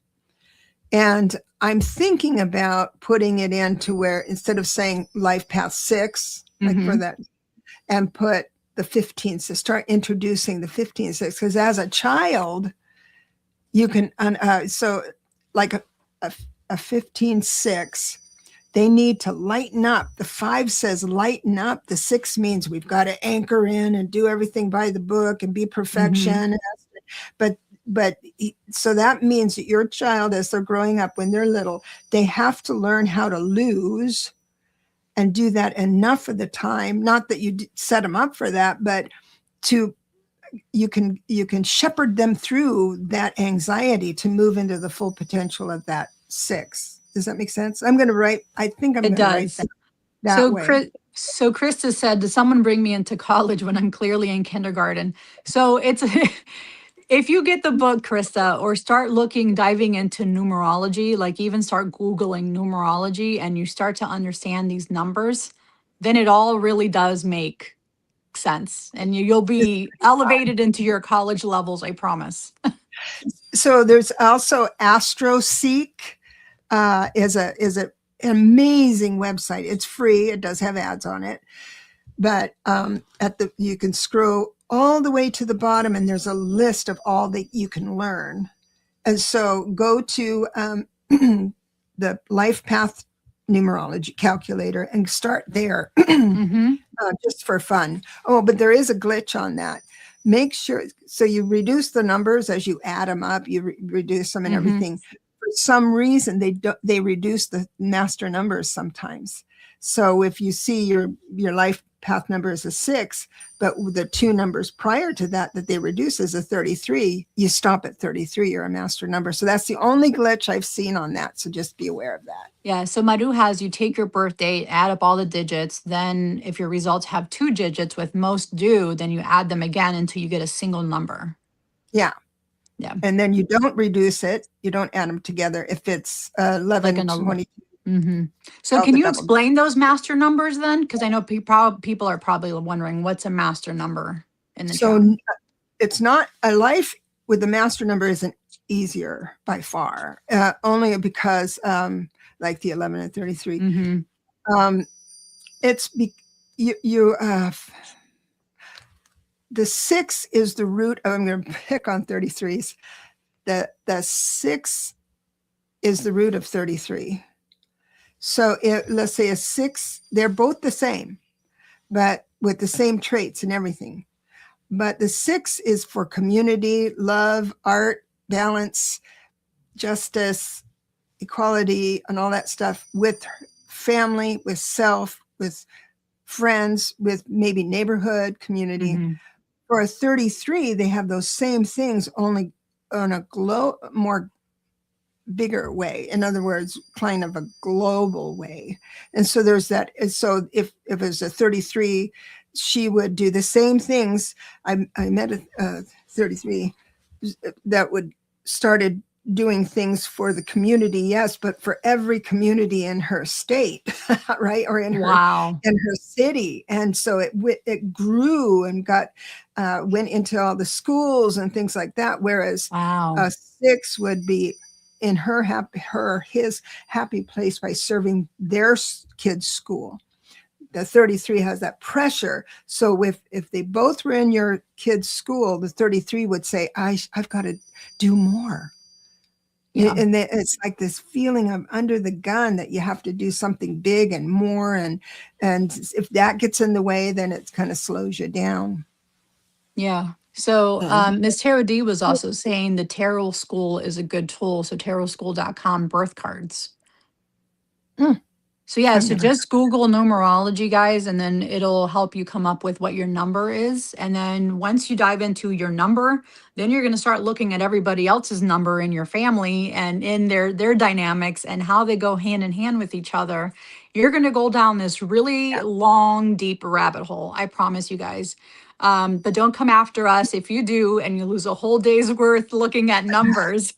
And I'm thinking about putting it into where instead of saying life path 6, like for Hmm. that, and put the 15, so start introducing the 15 6, because as a child you can so like a 15 6, they need to lighten up. The 5 says lighten up, the 6 means we've got to anchor in and do everything by the book and be Hmm. perfection. but but so that means that your child, as they're growing up, when they're little, they have to learn how to lose and do that enough of the time. Not that you set them up for that, but to you can shepherd them through that anxiety to move into the full potential of that 6. Does that make sense? I think I'm It going to write does. that way. So Krista said, "Does someone bring me into college when I'm clearly in kindergarten?" So it's if you get the book, Krista, or start diving into numerology, like even start Googling numerology, and you start to understand these numbers, then it all really does make sense, and you'll be elevated into your college levels. I promise. So there's also AstroSeek, is an amazing website. It's free. It does have ads on it, but you can scroll all the way to the bottom, and there's a list of all that you can learn. And so go to the life path numerology calculator and start there, Mm-hmm. just for fun. Oh, but there is a glitch on that. Make sure, so you reduce the numbers as you add them up, you reduce them and Mm-hmm. everything. For some reason, they reduce the master numbers sometimes. So if you see your life path number is a 6, but the 2 numbers prior to that they reduce is a 33, you stop at 33, you're a master number. So that's the only glitch I've seen on that. So just be aware of that. Yeah, so Madhu has you take your birth date, add up all the digits. Then, if your results have 2 digits with most due, then you add them again until you get a single number. Yeah. Yeah, And then you don't reduce it. You don't add them together. If it's like 11, an. 20, Mm-hmm. So, oh, can the you double. explain those master numbers then? Because I know people are probably wondering what's a master number in the chat. So it's not a life with the master number isn't easier by far, only because like the 11 and 33. Mm-hmm. Um, it's you the 6 is the root of, I'm going to pick on 33s. The 6 is the root of 33. So let's say a 6, they're both the same, but with the same traits and everything. But the 6 is for community, love, art, balance, justice, equality, and all that stuff, with family, with self, with friends, with maybe neighborhood, community. Mm-hmm. For a 33, they have those same things, only on a more bigger way. In other words, kind of a global way. And so there's that. And so if it's a 33, she would do the same things. I met a 33 that would started doing things for the community, yes, but for every community in her state, right, or Wow. in her city. And so it grew and got went into all the schools and things like that. Whereas Wow. 6 would be in his happy place by serving their kids' school. The 33 has that pressure. So if they both were in your kid's school, the 33 would say, I've got to do more. Yeah. And it's like this feeling of under the gun that you have to do something big and more. And if that gets in the way, then it kind of slows you down. Yeah. So And Ms. Tarot D was also saying the Tarot School is a good tool. So tarotschool.com birth cards. mm, So yeah, I've so never. just Google numerology, guys, and then it'll help you come up with what your number is. And then once you dive into your number, then you're going to start looking at everybody else's number in your family and in their dynamics and how they go hand in hand with each other. You're going to go down this really long, deep rabbit hole. I promise you guys. But don't come after us if you do, and you lose a whole day's worth looking at numbers.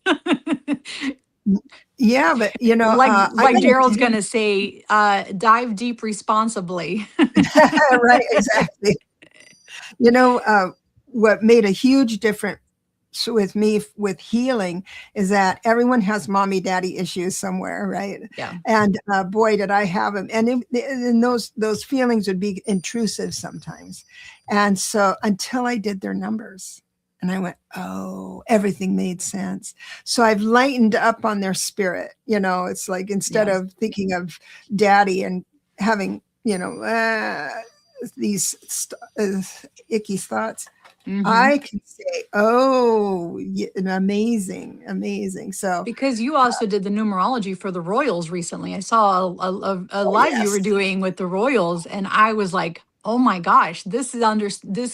Yeah, but like I like got Daryl's to gonna say, dive deep responsibly. right, exactly. What made a huge difference with me with healing is that everyone has mommy daddy issues somewhere, right? Yeah. And boy, did I have them. And those feelings would be intrusive sometimes. And so until I did their numbers and I went, oh, everything made sense. So I've lightened up on their spirit. It's like instead Yeah. of thinking of daddy and having these icky thoughts, Hmm. I can say, oh, amazing, amazing. So, Because you also did the numerology for the Royals recently. I saw a oh, live you were yes. doing with the Royals, and I was like, oh my gosh, this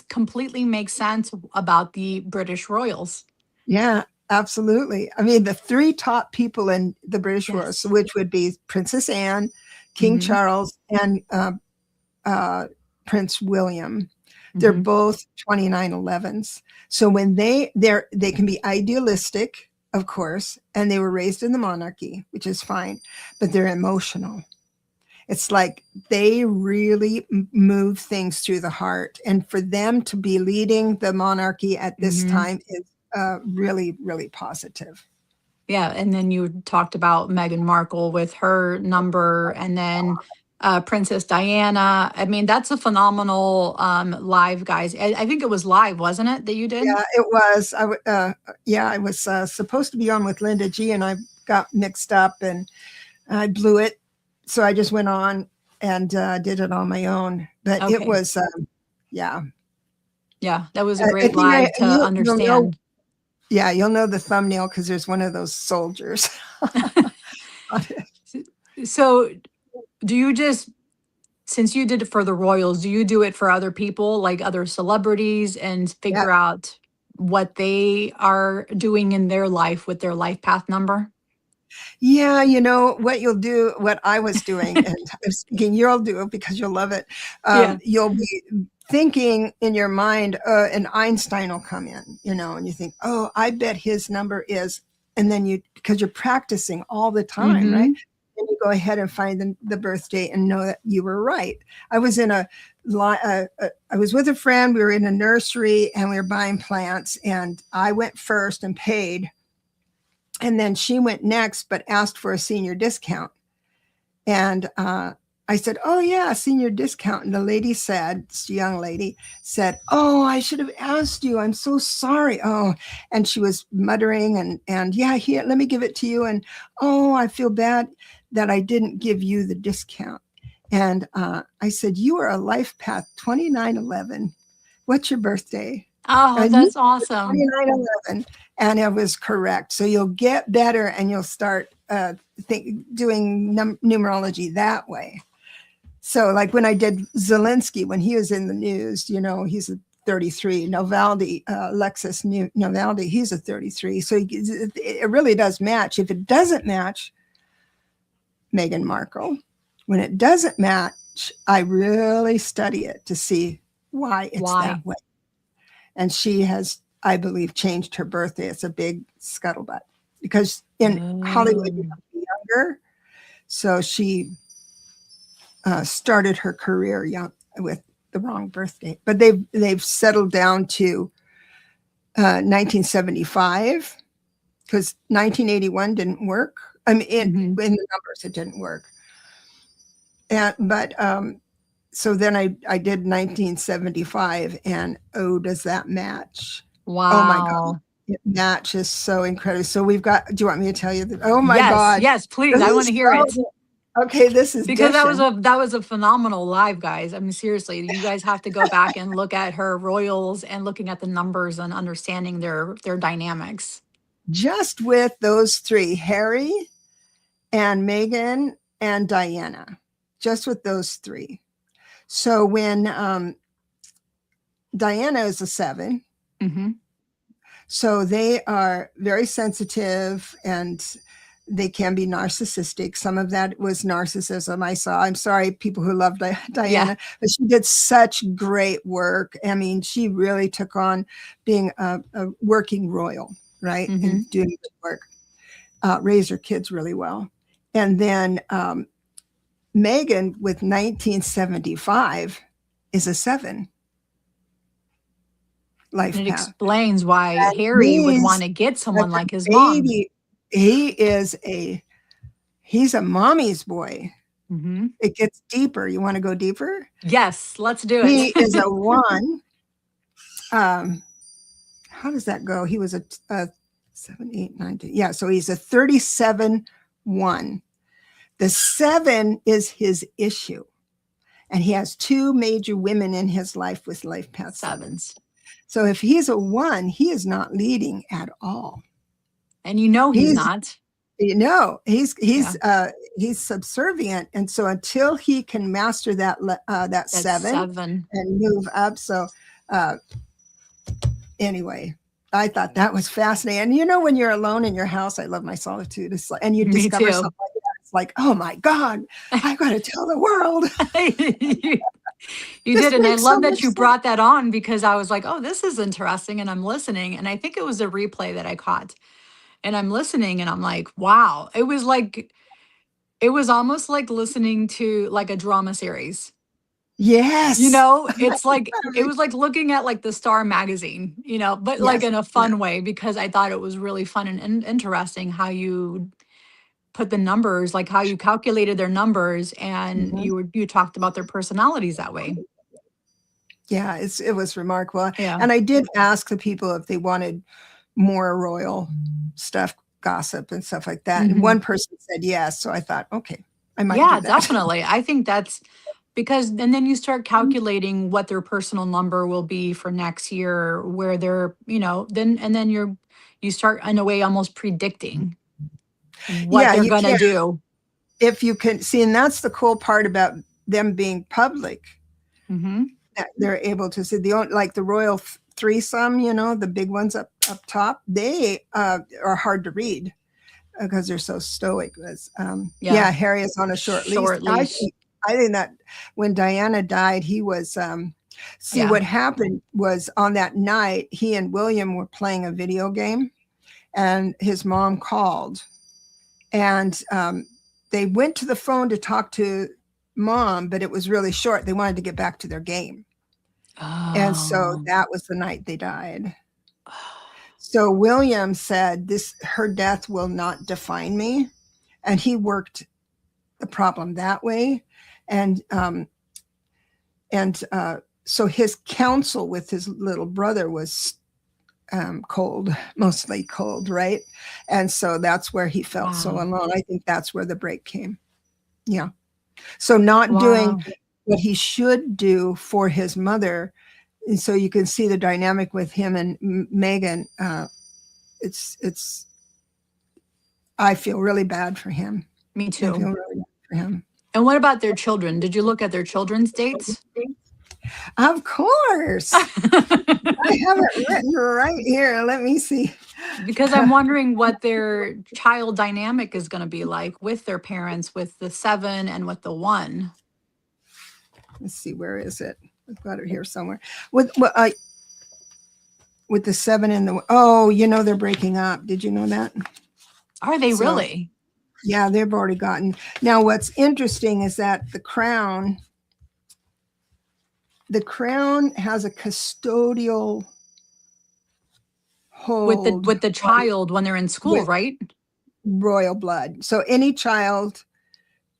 completely makes sense about the British Royals. Yeah, absolutely. I mean, the 3 top people in the British Royals, Yes. which would be Princess Anne, King Hmm. Charles, and uh, Prince William. They're Hmm. both 2911s. So when they can be idealistic, of course, and they were raised in the monarchy, which is fine, but they're emotional. It's like they really move things through the heart. And for them to be leading the monarchy at this Hmm. time is really, really positive. Yeah, and then you talked about Meghan Markle with her number, and then Princess Diana. I mean, that's a phenomenal live, guys. I think it was live, wasn't it, that you did? Yeah, it was. I was supposed to be on with Linda G, and I got mixed up and I blew it. So I just went on and did it on my own. But it Okay. was, yeah. Yeah, that was a I great think live to you'll know. understand. Yeah, you'll know the thumbnail because there's one of those soldiers. On it. So, do you just, since you did it for the Royals, do you do it for other people, like other celebrities, and Yeah. figure out what they are doing in their life with their life path number? Yeah, what you'll do, what I was doing, and I was thinking you'll do it because you'll love it. Yeah. You'll be thinking in your mind, and Einstein will come in, and you think, oh, I bet his number is, and then because you're practicing all the time, right? Mm-hmm. And you go ahead and find the birth date and know that you were right. I was I was with a friend. We were in a nursery and we were buying plants, and I went first and paid. And then she went next, but asked for a senior discount. And I said, oh, yeah, senior discount. And the lady said, this young lady said, oh, I should have asked you. I'm so sorry. Oh, and she was muttering and yeah, here, let me give it to you. And oh, I feel bad that I didn't give you the discount. And I said, you are a life path 2911. What's your birthday? Oh, And you that's awesome. 2911, and it was correct. So you'll get better and you'll start doing numerology that way. So like when I did Zelensky, when he was in the news, he's a 33. Novaldi, Lexus Novaldi, he's a 33. So it really does match. If it doesn't match, Meghan Markle, when it doesn't match, I really study it to see why it's Why? that way. And she has, I believe, changed her birthday. It's a big scuttlebutt. because in Hollywood you Oh. have to be younger. So she started her career young with the wrong birth date. But they've settled down to 1975 because 1981 didn't work. I mean, in Mhm. the numbers, it didn't work. But so then I did 1975, and oh, does that match? Oh my God, Wow. it matches so incredible. So we've got. Do you want me to tell you? Oh my Yes, God, yes, please. this I want is to hear it. so. Okay, this is Because dishing. that was a phenomenal live, guys. I mean, seriously, you guys have to go back and look at her royals and looking at the numbers and understanding their dynamics. Just with those three, Harry and Meghan and Diana, just with those three. So when Diana is a 7, Hmm. so they are very sensitive and they can be narcissistic. Some of that was narcissism I saw. I'm sorry, people who love Yeah. Diana, but she did such great work. I mean, she really took on being a working royal, right? Hmm. And doing good work, raised her kids really well. And then Meghan with 1975 is a 7 And life it path. explains why That Harry would want means to get that someone the like his mom. baby, he's a mommy's boy. Hmm. It gets deeper. You want to go deeper? Yes, let's do He is a it. 1. How does that go? He was a 7, 8, 9, 10. Yeah, so he's a 37 1. The 7 is his issue. And he has 2 major women in his life with life path 7s. Sevens. So if he's a 1, he is not leading at all. And you know he's He's not. he's Yeah. he's subservient, and so until he can master that That's 7 7. and move up. So anyway, I thought that was fascinating. And you know, when you're alone in your house, I love my solitude. It's like, and you Me discover too. something like that. It's like, oh my God, I got to tell the world. you, you This did. And I makes so love much that you sense. brought that on because I was like, oh, this is interesting. And I'm listening. And I think it was a replay that I caught. And I'm listening and I'm like, wow. It was almost like listening to like a drama series. You Yes. know, it's like it was like looking at like the Star magazine, but like Yes. in a Yeah. fun way because I thought it was really fun and interesting how you put the numbers, like how you calculated their numbers and Mhm. you talked about their personalities that way. Yeah, it was remarkable. Yeah. And I did ask the people if they wanted more royal stuff, gossip and stuff like that. And Hmm. one person said yes. So I thought, okay, I might do Yeah, that. definitely. I think that's because, and then you start calculating what their personal number will be for next year, where they're, then you start in a way almost predicting what Yeah, they're you going to can do. if you can see, and that's the cool part about them being public, Hmm. that they're able to see like the royal threesome, the big ones up top. They are hard to read because they're so stoic. Yeah. Yeah, Harry is on a short leash. Short leash. I think that when Diana died, he was. See, Yeah. what happened was on that night, he and William were playing a video game, and his mom called, and they went to the phone to talk to mom, but it was really short. They wanted to get back to their game, and so Oh. that was the night they died. So William said, "This her death will not define me," and he worked the problem that way, and and so his counsel with his little brother was cold, mostly cold, right? And so that's where he felt so Wow. alone. I think that's where the break came. Yeah. So not doing Wow. what he should do for his mother. And so you can see the dynamic with him and Megan. It's. I feel really bad for him. Me I feel too. really bad for him. And what about their children? Did you look at their children's dates? Of course. I have it written right here. Let me see. Because I'm wondering what their child dynamic is going to be like with their parents, with the 7 and with the 1. Let's see, where is it? I've got it here somewhere. With the 7 and the they're breaking up. Did you know that? Are they So really? yeah, they've already gotten. Now, what's interesting is that the crown has a custodial hold With the on child when they're in school, with right? royal blood. So any child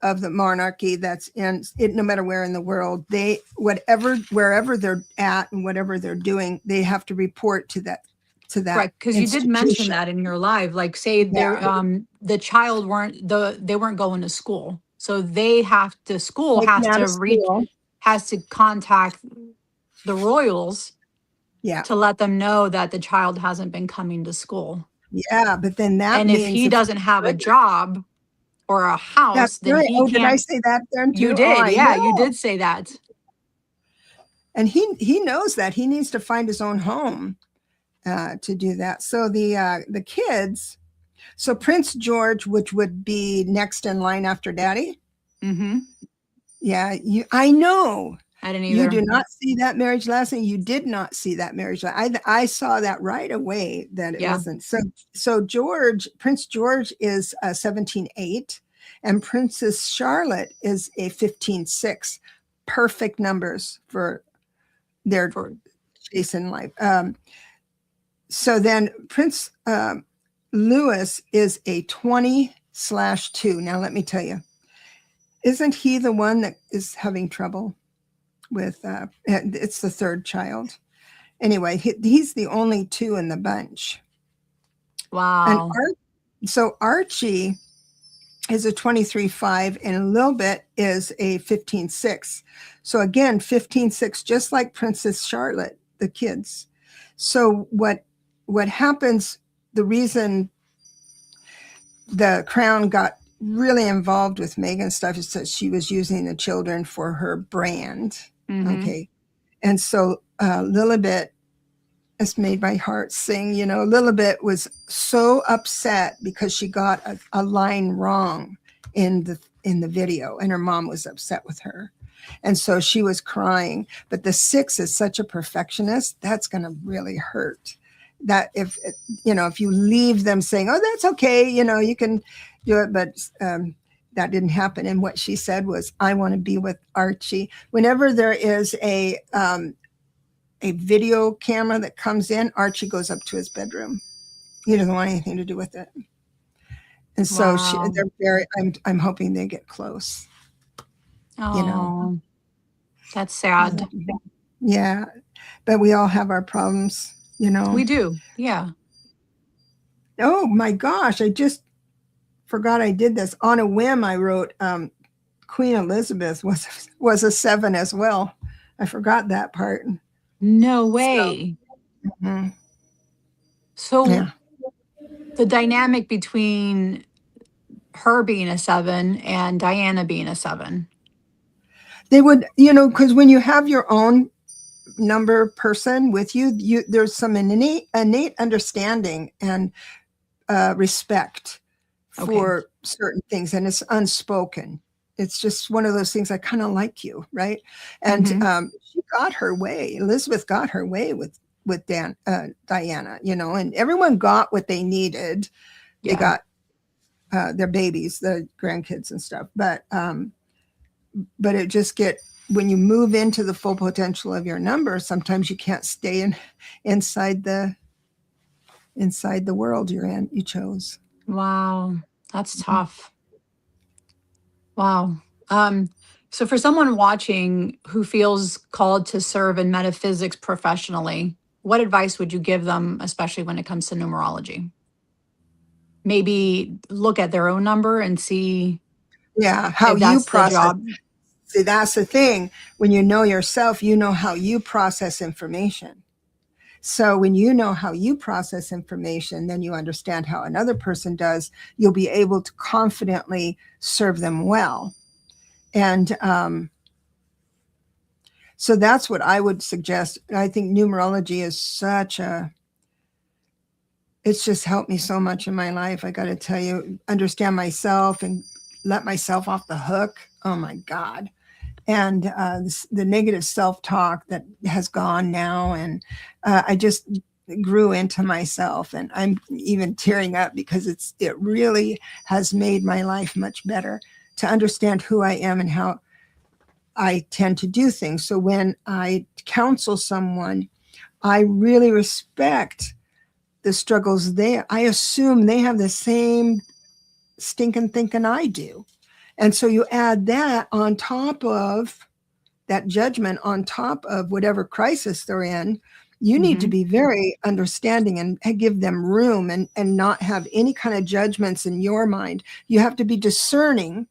of the monarchy that's in it, no matter where in the world, they wherever they're at and whatever they're doing, they have to report to that Right, because you did mention institution. that in your live. Like, say they're Yeah, the child weren't they weren't going to school, so school take them out of school. has to contact the royals Yeah, to let them know that the child hasn't been coming to school. yeah, but then that And if means he if doesn't have a job or a that's house, then right. he Oh, did I can't. say that then You too? Oh, did, I yeah, you know. did say that. And he knows that he needs to find his own home to do that. So the kids. So Prince George, which would be next in line after Daddy. Mm-hmm. Yeah, I know. I didn't You do either. not see that marriage lasting. You did not see that marriage. I saw that right away that it Yeah, wasn't. So Prince George is 17.8, and Princess Charlotte is a 15.6. Perfect numbers for their for chase in life. So then Prince Louis is a 20/2. Now let me tell you, isn't he the one that is having trouble with? It's the third child. Anyway, he's the only two in the bunch. And wow. so Archie is a 23/5, and a little bit is a 15/6. So again, 15/6, just like Princess Charlotte, the kids. So what happens? The reason the Crown got really involved with Meghan's stuff is that she was using the children for her brand. Mm-hmm. Okay, and so Lilibet has made my heart sing. You know, Lilibet was so upset because she got a line wrong in the video, and her mom was upset with her. And so she was crying. But the 6 is such a perfectionist, that's going to really hurt. That if you leave them saying, "Oh, that's okay," you can do it, but that didn't happen. And what she said was, "I want to be with Archie." Whenever there is a video camera that comes in, Archie goes up to his bedroom. He doesn't want anything to do with it. And so Wow. they're very. I'm hoping they get close. You know. Oh, that's sad. Yeah, but we all have our problems. You know. We do. Yeah. Oh my gosh! I just forgot I did this on a whim. I wrote Queen Elizabeth was a 7 as well. I forgot that part. No So way. mhm, So yeah, the dynamic between her being a 7 and Diana being a 7. they would. Because when you have your own number person with you, there's some innate understanding and respect Okay. for certain things, and it's unspoken. It's just one of those things. I kind of like you, right? And Mm-hmm. she got her way. Elizabeth got her way with Diana, and everyone got what they needed. They Yeah. got their babies, the grandkids and stuff, but it just when you move into the full potential of your number, sometimes you can't stay inside the world you chose. Wow. That's tough. Wow. Um, so for someone watching who feels called to serve in metaphysics professionally, what advice would you give them, especially when it comes to numerology? Maybe look at their own number and see Yeah, how if you that's the process. job. See, that's the thing. When you know yourself, you know how you process information. So when you know how you process information, then you understand how another person does. You'll be able to confidently serve them well. And so that's what I would suggest. I think numerology is it's just helped me so much in my life. I got to tell you, understand myself and let myself off the hook. Oh my God. And the negative self-talk that has gone now. And I just grew into myself, and I'm even tearing up because it really has made my life much better to understand who I am and how I tend to do things. So when I counsel someone, I really respect the struggles I assume they have the same stinking thinking I do. And so you add that on top of that judgment, on top of whatever crisis they're in. You need to Hmm. be very understanding and give them room, and not have any kind of judgments in your mind. You have to be discerning,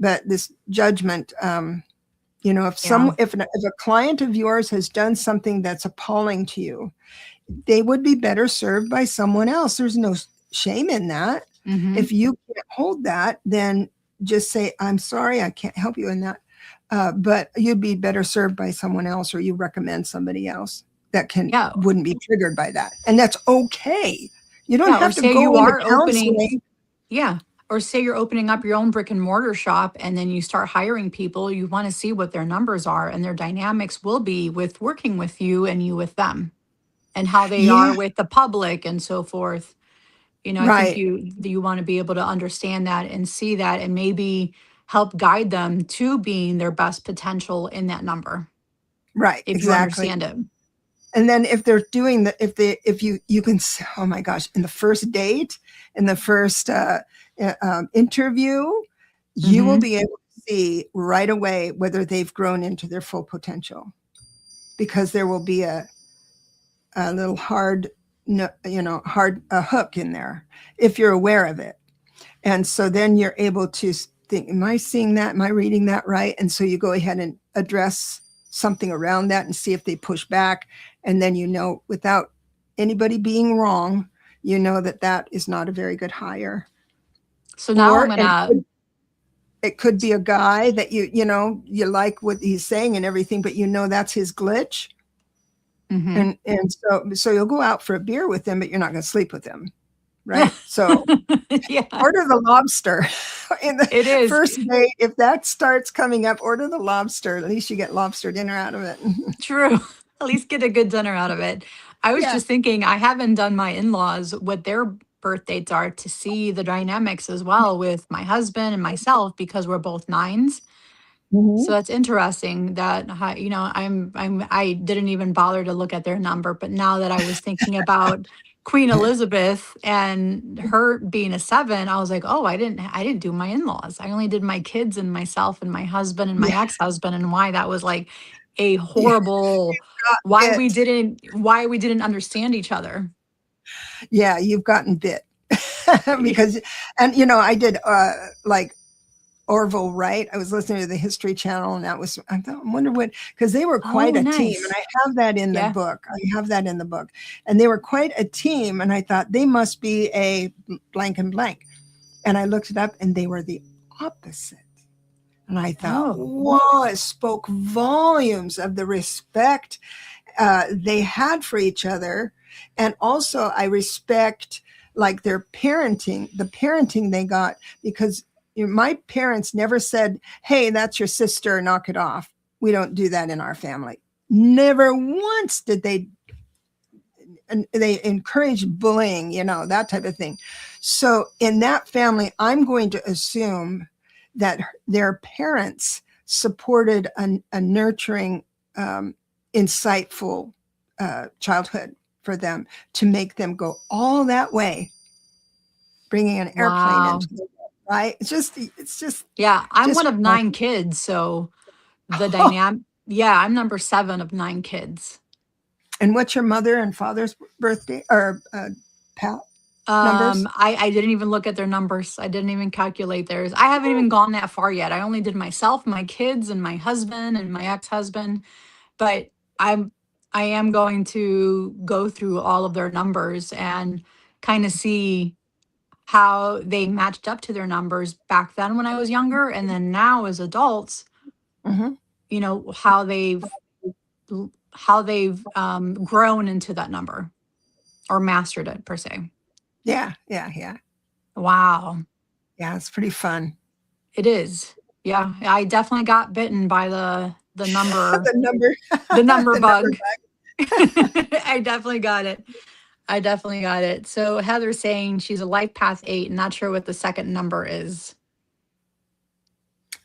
but this judgment, if Yeah. if a client of yours has done something that's appalling to you, they would be better served by someone else. There's no shame in that. Hmm. If you can't hold that, then just say, I'm sorry, I can't help you in that. But you'd be better served by someone else, or you recommend somebody else that Yeah. wouldn't be triggered by that. And that's okay. You don't Yeah. Or have to say go you into are opening, counseling. yeah. Or say you're opening up your own brick and mortar shop and then you start hiring people. You want to see what their numbers are and their dynamics will be with working with you and you with them and how they are Yeah, with the public and so forth. I think right, you want to be able to understand that and see that and maybe help guide them to being their best potential in that number right, if you exactly. understand it. And then if they're doing the if you can, oh my gosh, in the first date, in the first interview, you will Hmm. be able to see right away whether they've grown into their full potential, because there will be a little hard, hard a hook in there if you're aware of it. And so then you're able to think, am I seeing that? Am I reading that right? And so you go ahead and address something around that and see if they push back. And then, without anybody being wrong, that that is not a very good hire. So now I'm Or, going and to, it could be a guy that you like what he's saying and everything, but that's his glitch. hmm. And so you'll go out for a beer with him, but you're not going to sleep with him. Right. So Yeah, order the lobster in the it is. first date. If that starts coming up, order the lobster. At least you get lobster dinner out of it. True. At least get a good dinner out of it. I was Yeah. just thinking, I haven't done my in laws what their birth dates are to see the dynamics as well with my husband and myself because we're both nines. So Mhm. that's interesting that I didn't even bother to look at their number, but now that I was thinking about Queen Elizabeth and her being a seven, I was like, oh, I didn't do my in-laws. I only did my kids and myself and my husband and my Yeah. ex-husband, and why that was like a Yeah. horrible Bit. why we didn't understand each other. Yeah. You've gotten bit. Because, and I did like Orville Wright. I was listening to the History Channel, and I thought, I wonder what, because they were quite Oh, a team, and nice. I have that in the Yeah. book. I have that in the book, and they were quite a team, and I thought they must be a blank and blank, and I looked it up, and they were the opposite. And I thought, Oh, whoa, it spoke volumes of the respect they had for each other. And also, I respect like their parenting, the parenting they got, because my parents never said, hey, that's your sister, knock it off. We don't do that in our family. Never once did they. And they encourage bullying, that type of thing. So in that family, I'm going to assume that their parents supported a nurturing, insightful childhood for them, to make them go all that way, bringing an airplane wow. into the world, right? It's Yeah, I'm just one of nine kids, so the dynamic, yeah, I'm number seven of nine kids. And what's your mother and father's birthday or pal numbers? I didn't even look at their numbers. I didn't even calculate theirs. I haven't even gone that far yet. I only did myself, my kids, and my husband and my ex-husband. But I'm I am going to go through all of their numbers and kind of see how they matched up to their numbers back then when I was younger, and then now as adults, Mm-hmm. how they've grown into that number or mastered it per se. Yeah, yeah, yeah. Wow. Yeah, it's pretty fun. It is. Yeah, I definitely got bitten by the number The number the number the number bug. bug. I definitely got it. I definitely got it. So Heather's saying she's a life path 8, not sure what the second number is.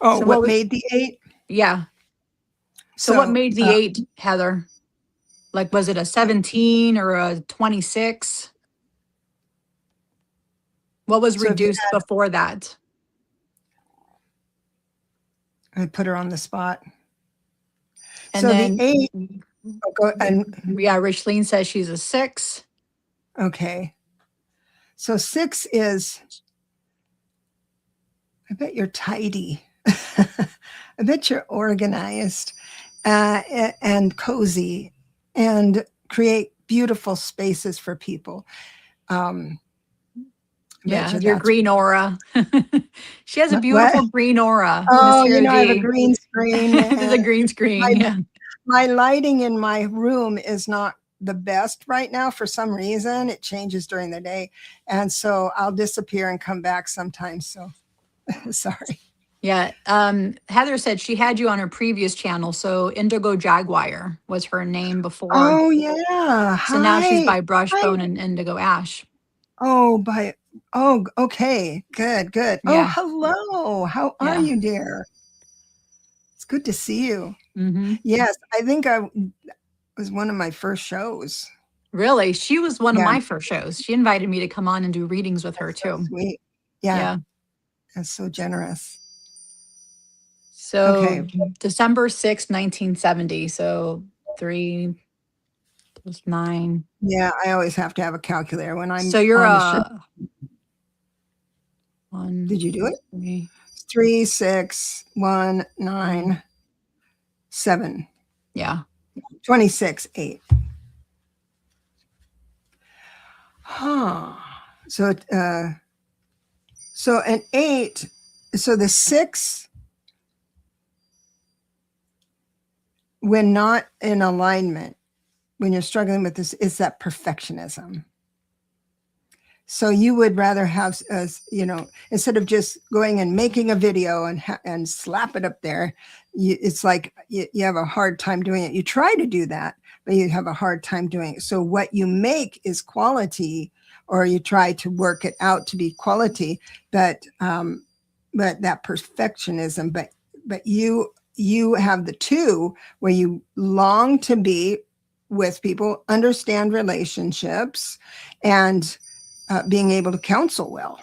Oh, So what what was, made the 8? yeah. So what So made the 8, Heather? Like, was it a 17 or a 26? What was so if you reduced before that? I put her on the spot. And So the then, 8, go and yeah, Richleen says she's a 6. okay. So 6 is, I bet you're tidy. I bet you're organized and cozy and create beautiful spaces for people. I bet Yeah, you your that's green aura. She has a what. beautiful green aura, Miss Oh, I have a Hiroji. green screen. The green My screen, yeah. my lighting in my room is not the best right now for some reason. It changes during the day, and so I'll disappear and come back sometimes. So sorry. Yeah. Heather said she had you on her previous channel. So Indigo Jaguar was her name before. Oh yeah. So now she's Hi. by Hi. Brushbone and Indigo Ash. Oh, by okay. Good, good. Oh, Yeah. hello. How are Yeah. you, dear? It's good to see you. Hmm. Yes, I think I was one of my first shows. Really? She was one of Yeah, my first shows. She invited me to come on and do readings with her that's so too. sweet. Yeah, Yeah. that's so generous. So Okay. December 6th, 1970. So 3 plus 9. Yeah, I always have to have a calculator when So I'm you're on the show. a 1, Did you do it? 3. 3, 6, 1, Mm, 9, 7, yeah. 26, 8. Huh. So, so an 8, so the 6, when not in alignment, when you're struggling with this, is that perfectionism. So you would rather have, instead of just going and making a video and slap it up there, it's like you have a hard time doing it. You try to do that, but you have a hard time doing it. So what you make is quality, or you try to work it out to be quality, but that perfectionism. But you have the two where you long to be with people, understand relationships, and being able to counsel well.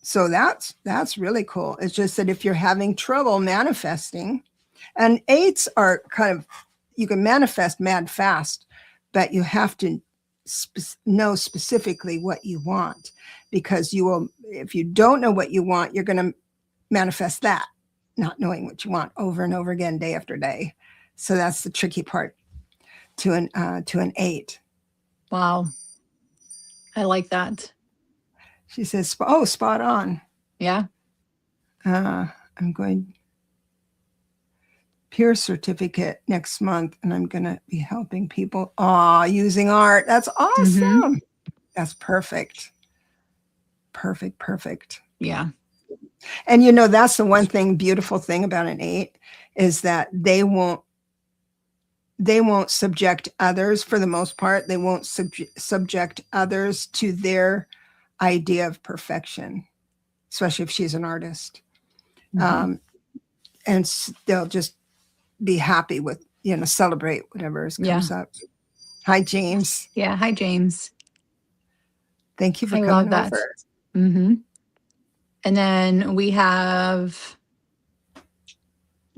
So that's really cool. It's just that if you're having trouble manifesting, and 8s are kind of, you can manifest mad fast, but you have to know specifically what you want, because you will, if you don't know what you want, you're going to manifest that, not knowing what you want over and over again, day after day. So that's the tricky part to an 8. Wow. I like that. She says, "Oh, spot on." Yeah. I'm going peer certificate next month, and I'm going to be helping people using art. That's Hmm. awesome. That's perfect. Perfect, perfect. Yeah. And that's the one thing, beautiful thing about an 8, is that they won't subject others. For the most part, they won't subject others to their idea of perfection, especially if she's an artist. Hmm. Um, and they'll just be happy with, celebrate whatever Yeah. comes up. Hi, James. Yeah. Hi, James. Thank you for I love coming that. over. Hmm. And then we have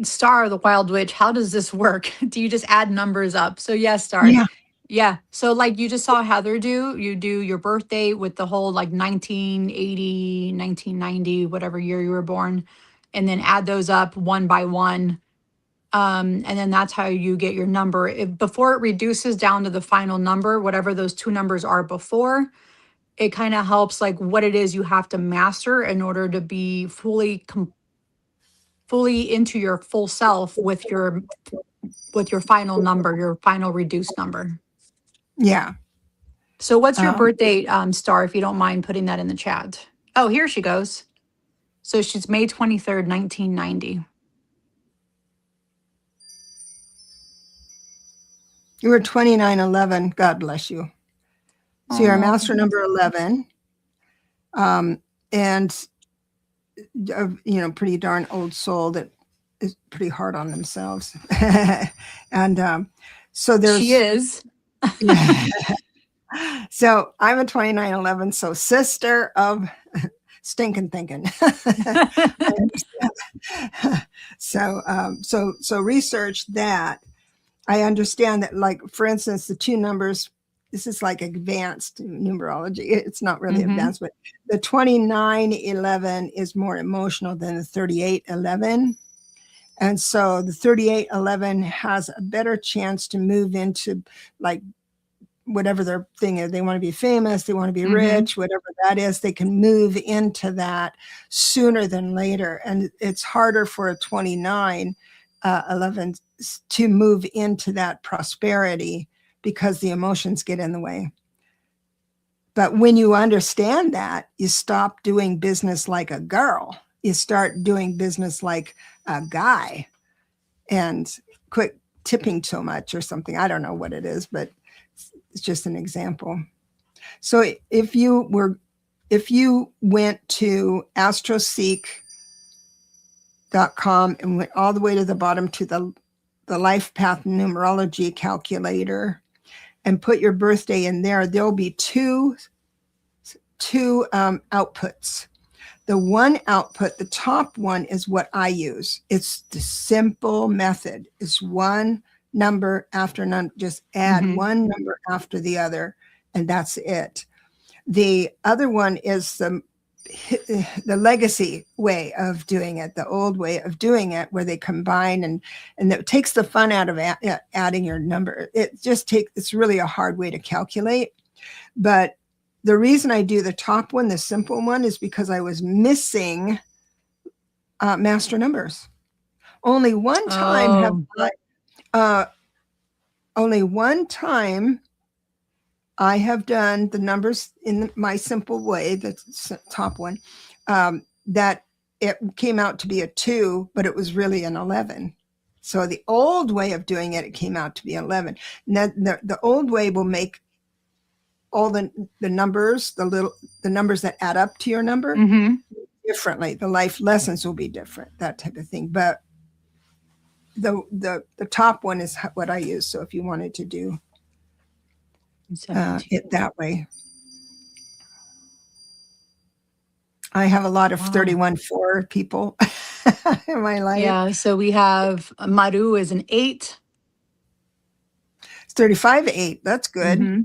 Star, the Wild Witch. How does this work? Do you just add numbers up? So yes, Star. Yeah. Yeah. So like you just saw Heather do, you do your birthday with the whole like 1980, 1990, whatever year you were born, and then add those up one by one. And then that's how you get your number. Before it reduces down to the final number, whatever those two numbers are before, it kind of helps like what it is you have to master in order to be fully into your full self with your final number, your final reduced number. Yeah. So what's your Um, birth date, Star, if you don't mind putting that in the chat? Oh, here she goes. So she's May 23rd, 1990. You were 2911. God bless you. So you're a Oh, master number 11. And pretty darn old soul that is pretty hard on themselves. And so she there's, is. so I'm a 2911. So sister of stinking thinking. I understand. So research that. I understand that, like, for instance, the two numbers, this is like advanced numerology. It's not really Mm-hmm. advanced, but the 2911 is more emotional than the 3811. And so the 3811 has a better chance to move into, like, whatever their thing is. They want to be famous, they want to be Mm-hmm. rich, whatever that is, they can move into that sooner than later. And it's harder for a 29 11 to move into that prosperity because the emotions get in the way. But when you understand that, you stop doing business like a girl, you start doing business like a guy, and quit tipping too much or something. I don't know what it is, but it's just an example. So if you went to astroseek.com and went all the way to the bottom to the life path numerology calculator and put your birthday in there, there'll be two outputs. The one output, the top one, is what I use. It's the simple method. It's one number after none. Just add Mm-hmm. one number after the other, and that's it. The other one is the legacy way of doing it, the old way of doing it, where they combine, and it takes the fun out of adding your number. It's really a hard way to calculate. But the reason I do the top one, the simple one, is because I was missing master numbers. Only one time have Oh. I, uh, only one time I have done the numbers in my simple way, the top one, that it came out to be a 2, but it was really an 11. So the old way of doing it, it came out to be 11. And the old way will make all the numbers, the numbers that add up to your number, Mm-hmm. differently. The life lessons will be different, that type of thing. But the top one is what I use. So if you wanted to do 17. it that way, I have a lot of Wow. 31-4 people in my life. Yeah. So we have Maru is an 8. It's 35-8. That's good. Mm-hmm.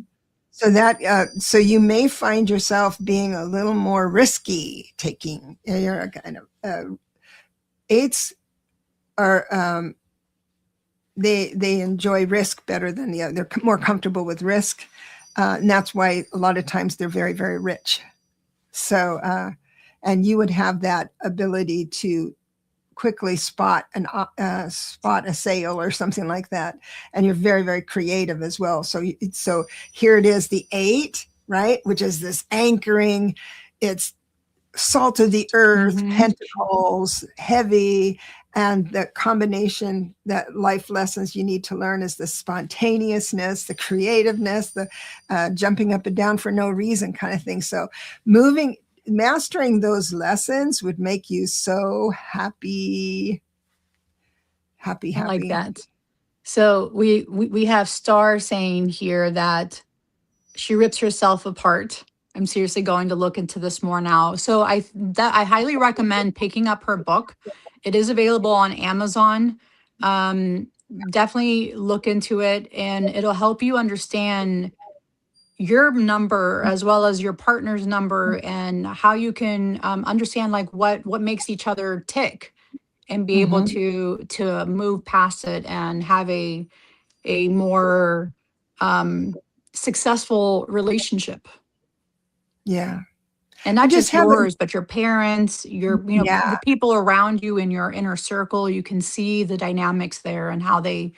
So you may find yourself being a little more risky taking. You're a kind of eights are they enjoy risk better than the other. They're more comfortable with risk, and that's why a lot of times they're very, very rich. So and you would have that ability to quickly spot a sale or something like that, and you're very, very creative as well. So here it is, the 8, right, which is this anchoring. It's salt of the earth, Mm-hmm. pentacles, heavy, and the combination that life lessons you need to learn is the spontaneousness, the creativeness, the jumping up and down for no reason kind of thing. So mastering those lessons would make you so happy, happy, I like happy. that. So we have Star saying here that she rips herself apart. I'm seriously going to look into this more now. So I highly recommend picking up her book. It is available on Amazon. Um, Definitely look into it, and it'll help you understand your number as well as your partner's number, and how you can understand like what makes each other tick, and be able Mm-hmm. to move past it and have a more successful relationship. Yeah. And I not just just haven't. yours, but your parents, your, Yeah. the people around you in your inner circle. You can see the dynamics there and how they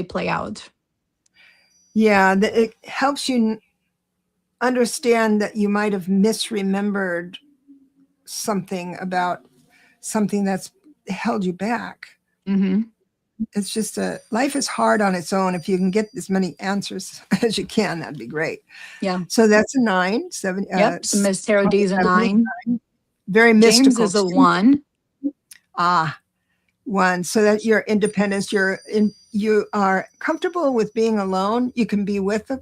play out. Yeah. It helps you understand that you might have misremembered something about something that's held you back. Hmm. it's just life is hard on its own. If you can get as many answers as you can, that'd be great. Yeah. So that's a 9, 7, Yep. So Miss Tarot D is a 9. very James mystical is a too. 1. 1. So that your independence, you are comfortable with being alone. You can be with a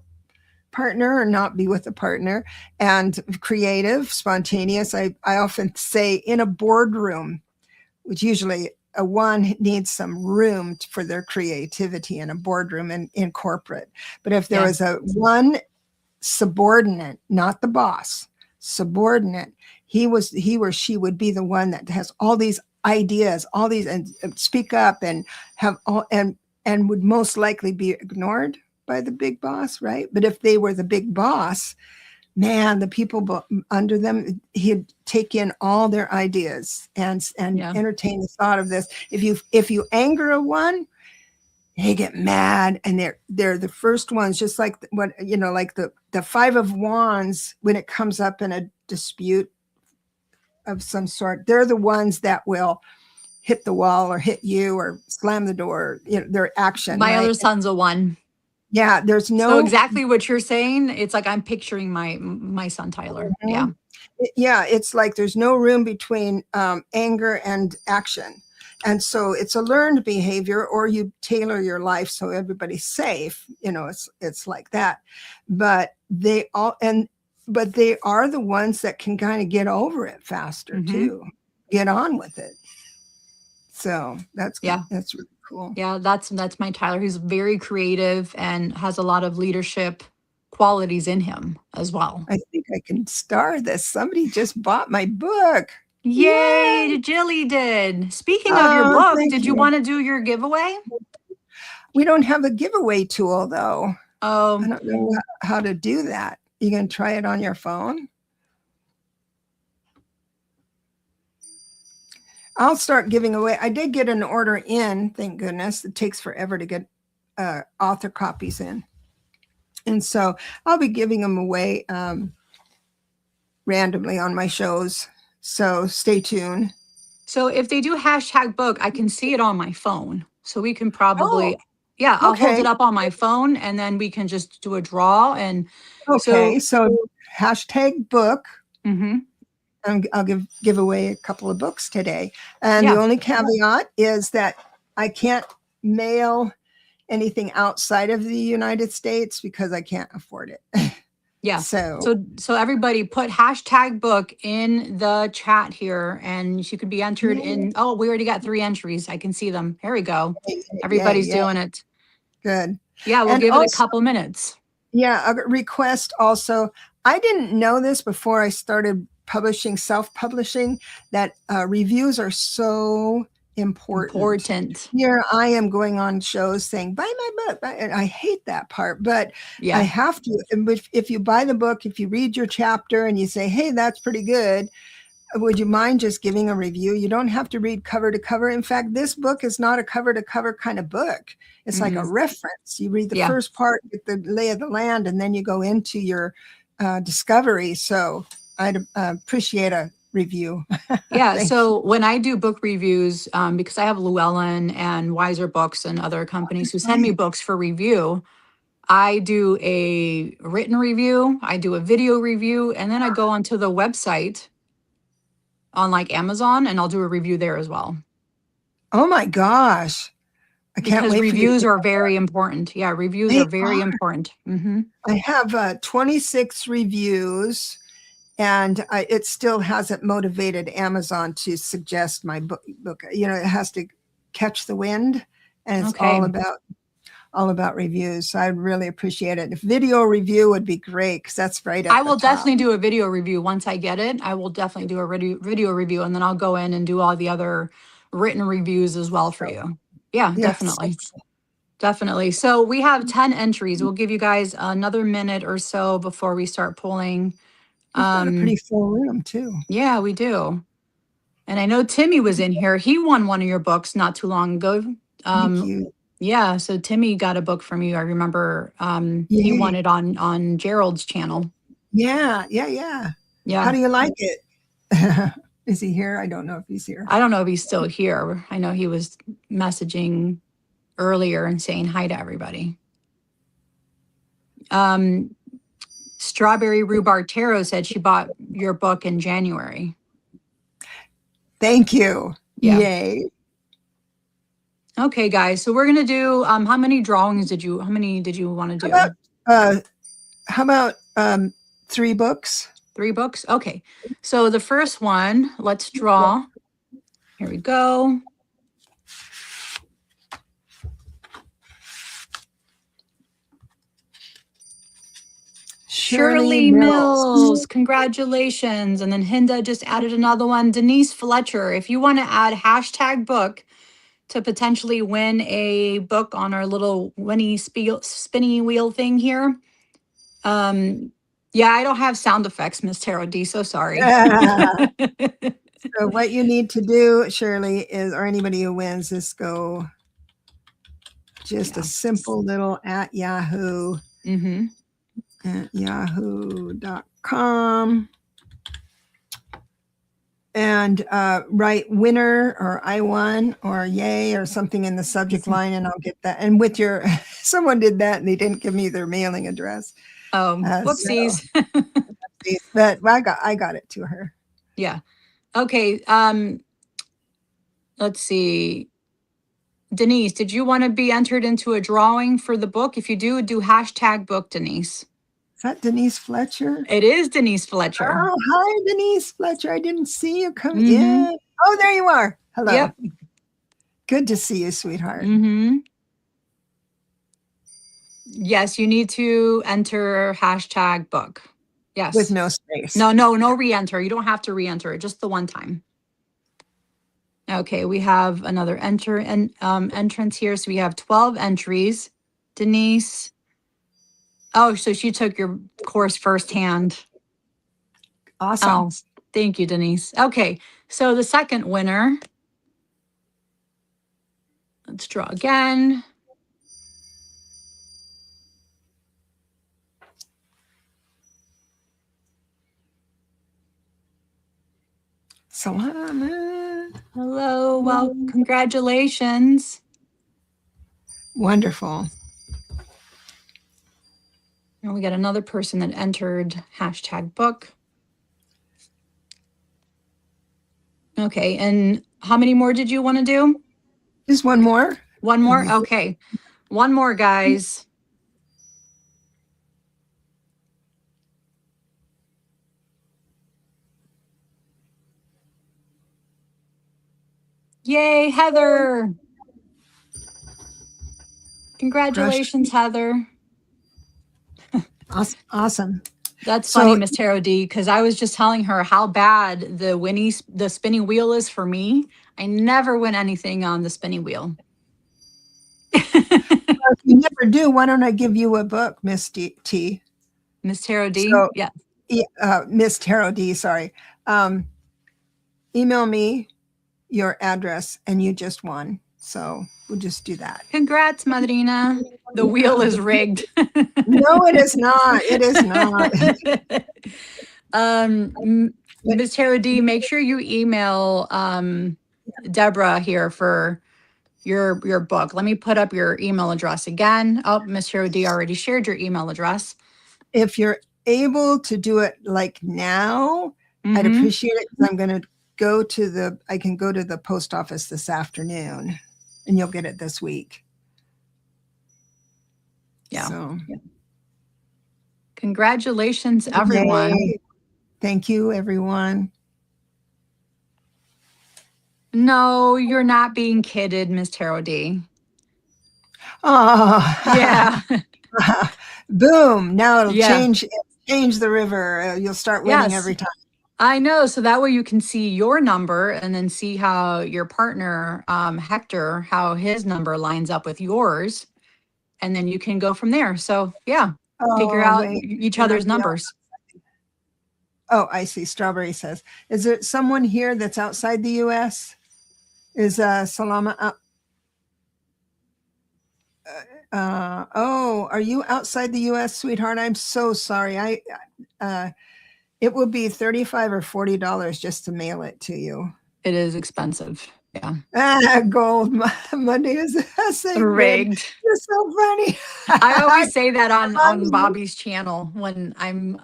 partner or not be with a partner, and creative, spontaneous. I often say in a boardroom, which usually a 1 needs some room for their creativity in a boardroom and in corporate. But if there Yeah. was a 1 subordinate, not the boss, subordinate, he or she would be the one that has all these ideas, all these, and speak up and have all, and would most likely be ignored by the big boss, right? But if they were the big boss, man, the people under them, he'd take in all their ideas and Yeah. entertain the thought of this. If you anger a 1, they get mad, and they're the first ones, just like what, like the 5 of Wands, when it comes up in a dispute of some sort, they're the ones that will hit the wall or hit you or slam the door, their action, My other right? son's a 1. Yeah, there's So no. exactly what you're saying, it's like I'm picturing my son Tyler. Yeah. Yeah, it's like there's no room between anger and action. And so it's a learned behavior, or you tailor your life so everybody's safe. It's like that. But they are the ones that can kind of get over it faster too, get on with it. So that's good. Yeah. That's really cool. Yeah, that's my Tyler. He's very creative and has a lot of leadership qualities in him as well. I think I can star this. Somebody just bought my book. Yay, Jilly did. Speaking of your Oh, book, thank did you you. want to do your giveaway? We don't have a giveaway tool though. I Oh, don't know how to do that. You can try it on your phone. I'll start giving away. I did get an order in, thank goodness. It takes forever to get author copies in. And so I'll be giving them away randomly on my shows. So stay tuned. so if they do hashtag book, I can see it on my phone. So we can probably, Oh, yeah, I'll hold okay. it up on my phone and then we can just do a draw. And Okay. so, So hashtag book. mhm, I'll give away a couple of books today. And the yeah, only caveat is that I can't mail anything outside of the United States because I can't afford it. yeah. So So everybody put hashtag book in the chat here and she could be entered in. Oh, we already got 3 entries. I can see them. Here we go. yay, Everybody's yeah, doing it. good. Yeah, we'll And give it a also, couple minutes. yeah, a request also. I didn't know this before I started publishing, self-publishing, that reviews are so important. Here I am going on shows saying, buy my book. And I hate that part, but Yeah. I have to. If you buy the book, if you read your chapter and you say, hey, that's pretty good, would you mind just giving a review? You don't have to read cover to cover. In fact, this book is not a cover to cover kind of book. It's like a reference. You read the first part, get the lay of the land, and then you go into your discovery. So I'd appreciate a review. Yeah. So when I do book reviews, because I have Llewellyn and Wiser Books and other companies who send me books for review, I do a written review, I do a video review, and then I go onto the website on like Amazon and I'll do a review there as well. Oh my gosh. I can't Because wait reviews for you. are very important. Yeah, reviews are very important. I have 26 reviews, and it still hasn't motivated Amazon to suggest my book. It has to catch the wind, and it's Okay. all about reviews. So I'd really appreciate it. If video review would be great, because that's right at I the will top. definitely do a video review once I get it. I will definitely do a video review, and then I'll go in and do all the other written reviews as well for you. Yeah, Yes. definitely. Definitely. So we have 10 entries. We'll give you guys another minute or so before we start pulling. We've got a pretty full room too. Yeah, we do. And I know Timmy was in here. He won one of your books not too long ago. Thank you. Yeah, so Timmy got a book from you. I remember he won it on Gerald's channel. Yeah. Yeah. How do you like it? Is he here? I don't know if he's here. I don't know if he's still here. I know he was messaging earlier and saying hi to everybody. Strawberry Rhubarb Tarot said she bought your book in January. Thank you. Yeah. Yay. Okay, guys. So we're gonna do. How many drawings did you? How many did you want to do? How about 3 books? 3 books. Okay. So the first one, let's draw. Here we go. Shirley Mills, congratulations. And then Hinda just added another one. Denise Fletcher, if you want to add hashtag book to potentially win a book on our little spinny wheel thing here. Yeah, I don't have sound effects, Miss Tarot D, so sorry. So what you need to do, Shirley, is, or anybody who wins, is go just a simple little at Yahoo. At yahoo.com and write winner or I won or yay or something in the subject line, and I'll get that. And with your, someone did that and they didn't give me their mailing address. Oh, whoopsies. So, but I got it to her. Yeah. Okay. Let's see. Denise, did you want to be entered into a drawing for the book? If you do hashtag book, Denise. Is that Denise Fletcher? It is Denise Fletcher. Oh, hi, Denise Fletcher. I didn't see you come in. Oh, there you are. Hello. Yep. Good to see you, sweetheart. Yes, you need to enter hashtag book. Yes. With no space. No re-enter. You don't have to re-enter it, just the one time. Okay, we have another entrance here. So we have 12 entries. Denise. Oh, so she took your course firsthand. Awesome. Oh, thank you, Denise. Okay, so the second winner. Let's draw again. Celina. Hello. Well, congratulations. Wonderful. And we got another person that entered hashtag book. Okay, and how many more did you want to do? Just one more. One more? Okay. One more, guys. Yay, Heather. Congratulations, Heather. Awesome. That's funny, Miss Tarot D, because I was just telling her how bad the spinning wheel is for me. I never win anything on the spinning wheel. If you never do, why don't I give you a book, Miss T? Miss Tarot D? So, yeah. Miss Tarot D, sorry. Email me your address and you just won. So we'll just do that. Congrats, Madrina. The wheel is rigged. No, it is not. It is not. Ms. Tarot D, make sure you email Deborah here for your book. Let me put up your email address again. Oh, Ms. Tarot D already shared your email address. If you're able to do it like now, I'd appreciate it, because I'm going to I can go to the post office this afternoon and you'll get it this week. Yeah. So. Congratulations, everyone. Yay. Thank you, everyone. No, you're not being kidded, Miss Tarot D. Oh. Yeah. Boom. Now it'll change the river. You'll start winning every time. I know. So that way you can see your number and then see how your partner, Hector, how his number lines up with yours. And then you can go from there. So yeah, figure out each other's numbers. Oh, I see. Strawberry says, is there someone here that's outside the U.S.? Is Salama oh, are you outside the U.S., sweetheart? I'm so sorry. It will be $35 or $40 just to mail it to you. It is expensive. Yeah. Gold. Monday is sacred. Rigged. You're so funny. I My always say that on mom's Bobby's channel when I'm,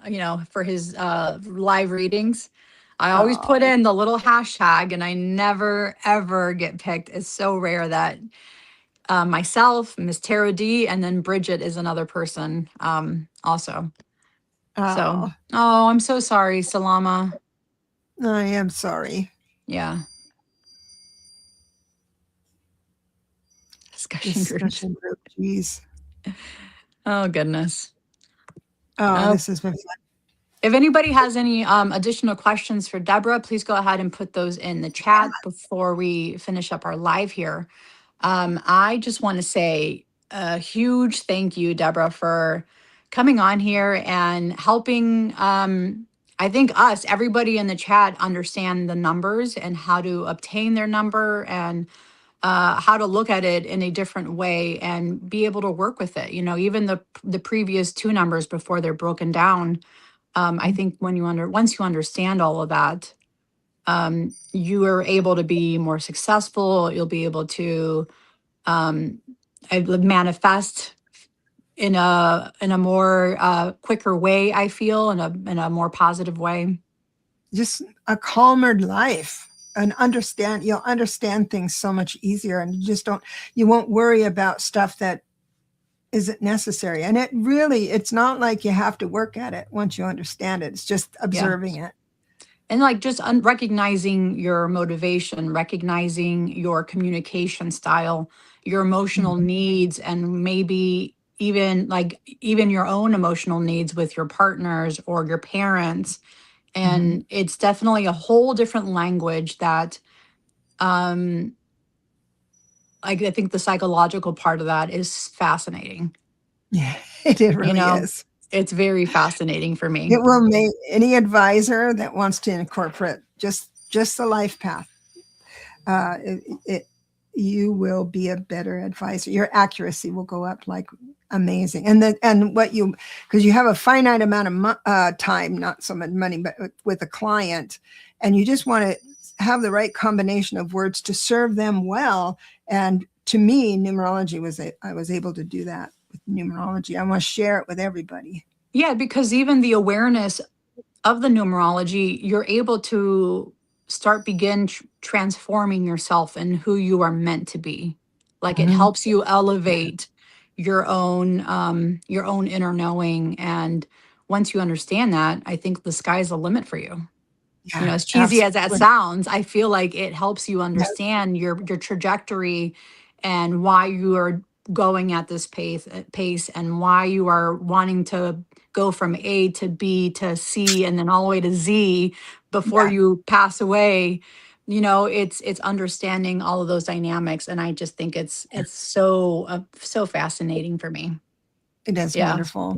for his live readings. I always put oh, in the little hashtag and I never ever get picked. It's so rare that myself, Miss Tara D, and then Bridget is another person also. So, oh, oh, I'm so sorry, Salama. I am sorry. Yeah, discussion groups. Discussion group. Jeez. Oh, goodness. Oh, Oh, this has been fun. if anybody has any additional questions for Deborah, please go ahead and put those in the chat before we finish up our live here. I just want to say a huge thank you, Deborah, for coming on here and helping, I think everybody in the chat, understand the numbers and how to obtain their number and how to look at it in a different way and be able to work with it. Even the previous two numbers before they're broken down. I think when once you understand all of that, you are able to be more successful. You'll be able to um, manifest in a more quicker way. I feel in a more positive way. Just a calmer life and you'll understand things so much easier, and you won't worry about stuff that isn't necessary. And it's not like you have to work at it once you understand it. It's just Yeah. observing it. And like just recognizing your motivation, recognizing your communication style, your emotional needs, and maybe even your own emotional needs with your partners or your parents. Mhm. And it's definitely a whole different language that um like I think the psychological part of that is fascinating. Yeah, it You really know, is. it's very fascinating for me. It will make any advisor that wants to incorporate just the life path. It you will be a better advisor. Your accuracy will go up like amazing. And what you because you have a finite amount of time, not so much money, but with a client, and you just want to have the right combination of words to serve them well. And to me, numerology I was able to do that with numerology. I want to share it with everybody. Yeah, because even the awareness of the numerology, you're able to begin transforming yourself and who you are meant to be. Like it Mhm. helps you elevate your own inner knowing. And once you understand that, I think the sky's the limit for you. Yeah, As cheesy as that absolutely. sounds, I feel like it helps you Yeah, understand your trajectory and why you are going at this pace and why you are wanting to go from A to B to C and then all the way to Z before yeah, you pass away. It's understanding all of those dynamics, and I just think it's so fascinating for me. it is Yeah. wonderful.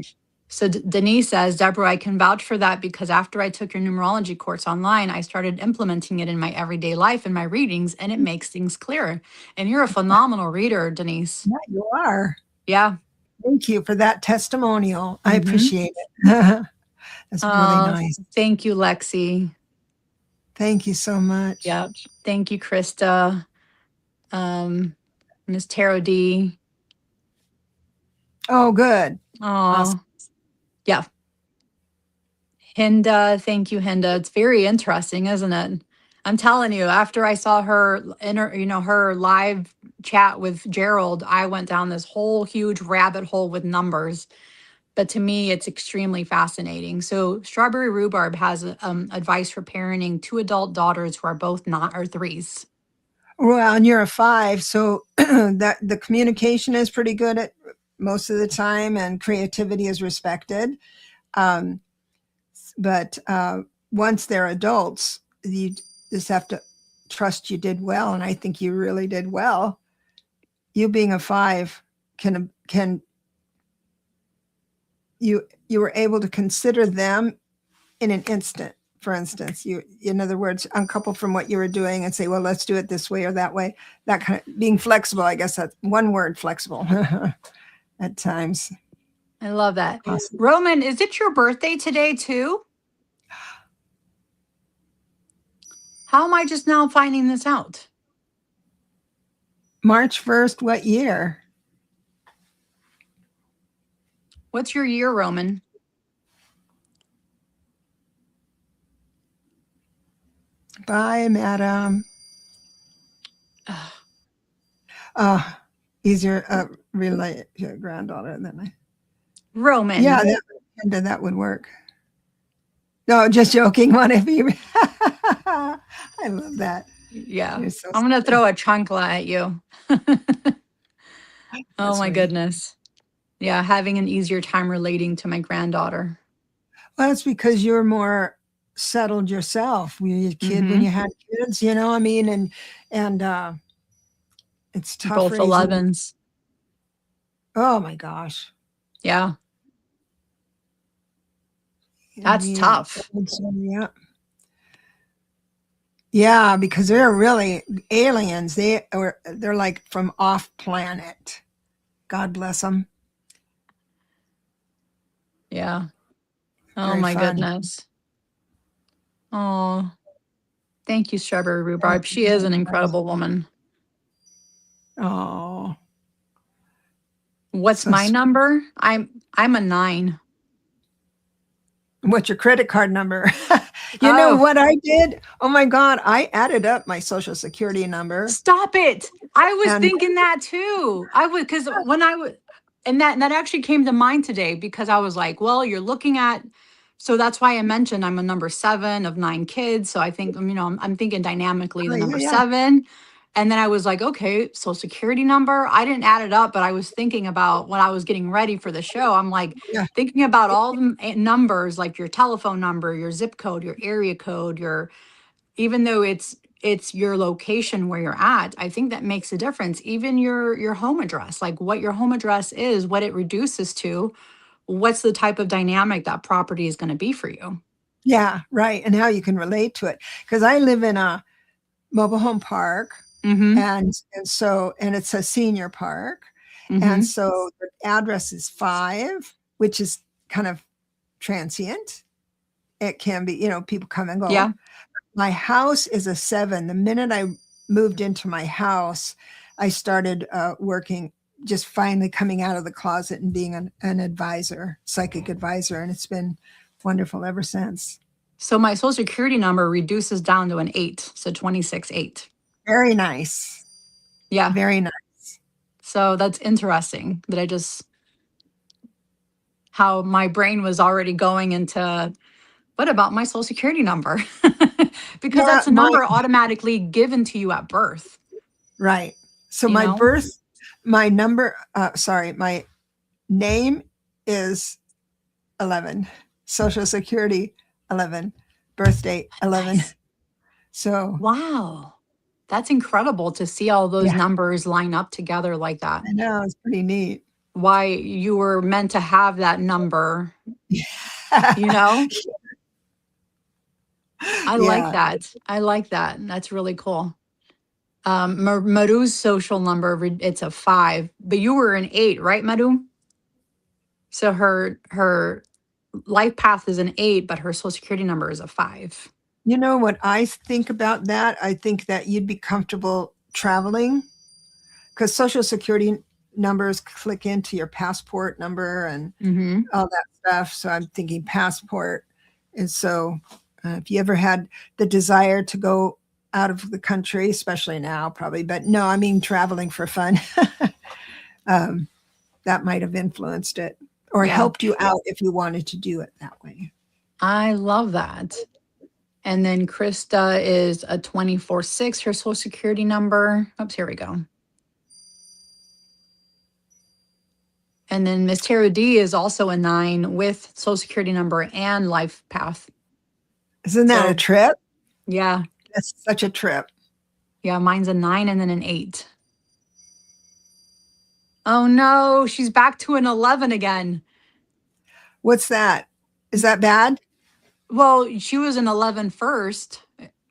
So Denise says, Deborah, I can vouch for that because after I took your numerology course online, I started implementing it in my everyday life and my readings, and it makes things clearer. And you're a phenomenal reader, Denise. Yeah, you are. Yeah. Thank you for that testimonial. I Mm-hmm. appreciate it. That's really Oh, nice. thank you, Lexi. Thank you so much. Yep. Thank you, Krista. Um, Miss Taro D. Oh, good. Awesome. Oh, yeah. Hinda, thank you, Hinda. It's very interesting, isn't it? I'm telling you, after I saw her live chat with Gerald, I went down this whole huge rabbit hole with numbers. But to me, it's extremely fascinating. So, Strawberry Rhubarb has advice for parenting two adult daughters who are both not or threes. Well, and you're a 5, so that the communication is pretty good at most of the time, and creativity is respected. Um, but once they're adults, you just have to trust you did well, and I think you really did well. You being a 5 can you were able to consider them in an instant. For instance, you, in other words, uncouple from what you were doing and say, well, let's do it this way or that way. That kind of being flexible, I guess that's one word, flexible at times. I love that. Awesome. Roman, is it your birthday today too? How am I just now finding this out? March 1st, what year? What's your year, Roman? Bye, madam. Easier relate to a granddaughter than I. Roman. Yeah, that would work. No, just joking. One of you. I love that. Yeah. You're so I'm going to silly. throw a chancla at you. Oh That's my right. goodness. Yeah, having an easier time relating to my granddaughter. Well, that's because you're more settled yourself. Were you a kid when Mm-hmm. you had kids? You know, I mean, and it's tough Both raising. 11s. Oh my gosh. Yeah, that's Me and tough. yeah. Yeah, because they're really aliens. They're like from off planet. God bless them. Yeah. Oh Very my fun. goodness. Oh, thank you, Strawberry Rhubarb. She is an incredible woman. Oh, What's so my sweet. number? I'm a 9. What's your credit card number? You know Oh, what I did? Oh my God, I added up my social security number stop it. I was and thinking that too. I would, because when I would, and that actually came to mind today because I was like, well, you're looking at, so that's why I mentioned I'm a number 7 of 9 kids. So I think, I'm thinking dynamically oh, the yeah, number yeah. 7. And then I was like, okay, social security number. I didn't add it up, but I was thinking about when I was getting ready for the show. I'm like Yeah. thinking about all the numbers, like your telephone number, your zip code, your area code, your, even though it's your location where you're at, I think that makes a difference. Even your home address, like what your home address is, what it reduces to, what's the type of dynamic that property is going to be for you. Yeah, right. And how you can relate to it. Because I live in a mobile home park Mm-hmm. and it's a senior park. And Mm-hmm. so the address is 5, which is kind of transient. It can be, people come and go. Yeah. My house is a 7. The minute I moved into my house, I started working, just finally coming out of the closet and being an advisor, psychic advisor. And it's been wonderful ever since. So my social security number reduces down to an 8. So 26-8. Very nice. Yeah. Very nice. So that's interesting that how my brain was already going into, what about my social security number? Because Yeah, that's a number automatically given to you at birth, right. So you know? my number, my name is 11, social security 11, birthday 11. Nice. So Wow. That's incredible to see all those yeah, numbers line up together like that. I know it's pretty neat. Why you were meant to have that number, you know? I like Yeah. that. I like that. That's really cool. Maru's social number, it's a 5, but you were an 8, right, Maru? So her life path is an 8, but her social security number is a 5. You know what I think about that? I think that you'd be comfortable traveling because social security numbers click into your passport number and Mm-hmm. all that stuff. So I'm thinking passport. And so if you ever had the desire to go out of the country, especially now, probably, but no, I mean traveling for fun, that might have influenced it or Yeah, helped you out if you wanted to do it that way. I love that. And then Krista is a 24-6, her social security number. Oops, here we go. And then Miss Tara D is also a 9 with social security number and life path. Isn't that a So trip? yeah, That's such a trip. yeah, mine's a 9 and then an 8. Oh no, she's back to an 11 again. What's that? Is that bad? Well, she was an 11 first.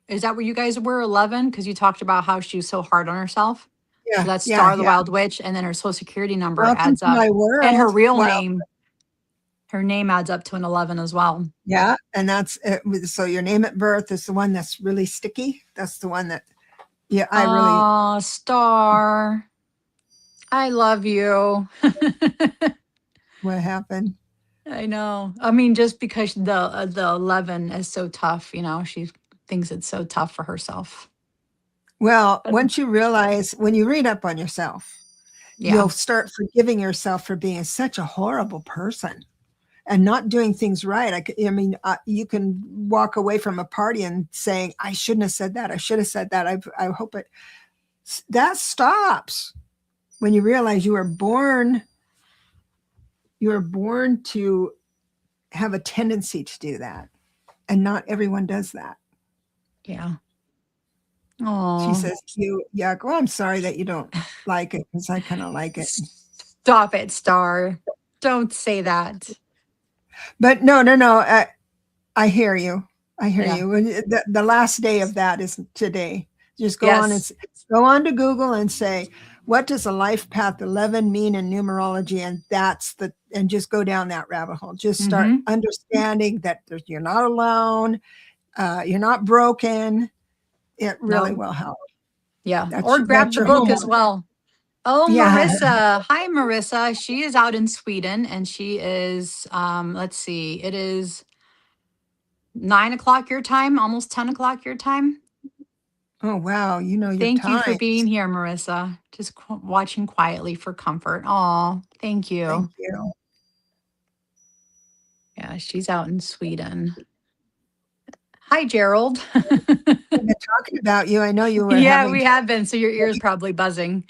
Is that where you guys were, 11? Because you talked about how she was so hard on herself. So Yeah, that's yeah, Star the yeah. Wild Witch, and then her social security number Welcome adds to up. my And her world. real Well, name, her name adds up to an 11 as well. yeah, and that's so your name at birth is the one that's really sticky. That's the one that Yeah, I really, Oh, Star, I love you. what happened? I know. I mean, just because the 11 is so tough, she thinks it's so tough for herself. Well, But once you realize, when you read up on yourself, yeah, you'll start forgiving yourself for being such a horrible person and not doing things right. I mean, you can walk away from a party and saying, I shouldn't have said that. I should have said that. I hope that stops when you realize you were born to have a tendency to do that. And not everyone does that. yeah. She Oh, says, you, yuck. Oh, I'm sorry that you don't like it because I kind of like it. stop it, Star. Don't say that. But no, no, no. I hear you. I hear Yeah. you. And the last day of that is today. Just Yes. go on to Google and say, what does a life path 11 mean in numerology? And and just go down that rabbit hole. Just start Mm-hmm. understanding that you're not alone. You're not broken. It really No. will help. Yeah. Or grab That's the your book as homework. well. Oh, Yeah. Marissa. Hi, Marissa. She is out in Sweden and she is, let's see, it is 9 o'clock your time, almost 10 o'clock your time. Oh, wow. You know your Thank you for time. being here, Marissa. Just watching quietly for comfort. Oh, thank Thank you. you. Yeah, she's out in Sweden. Hi, Gerald. We've been talking about you. I know you were Yeah, having we have been. So your ears probably buzzing.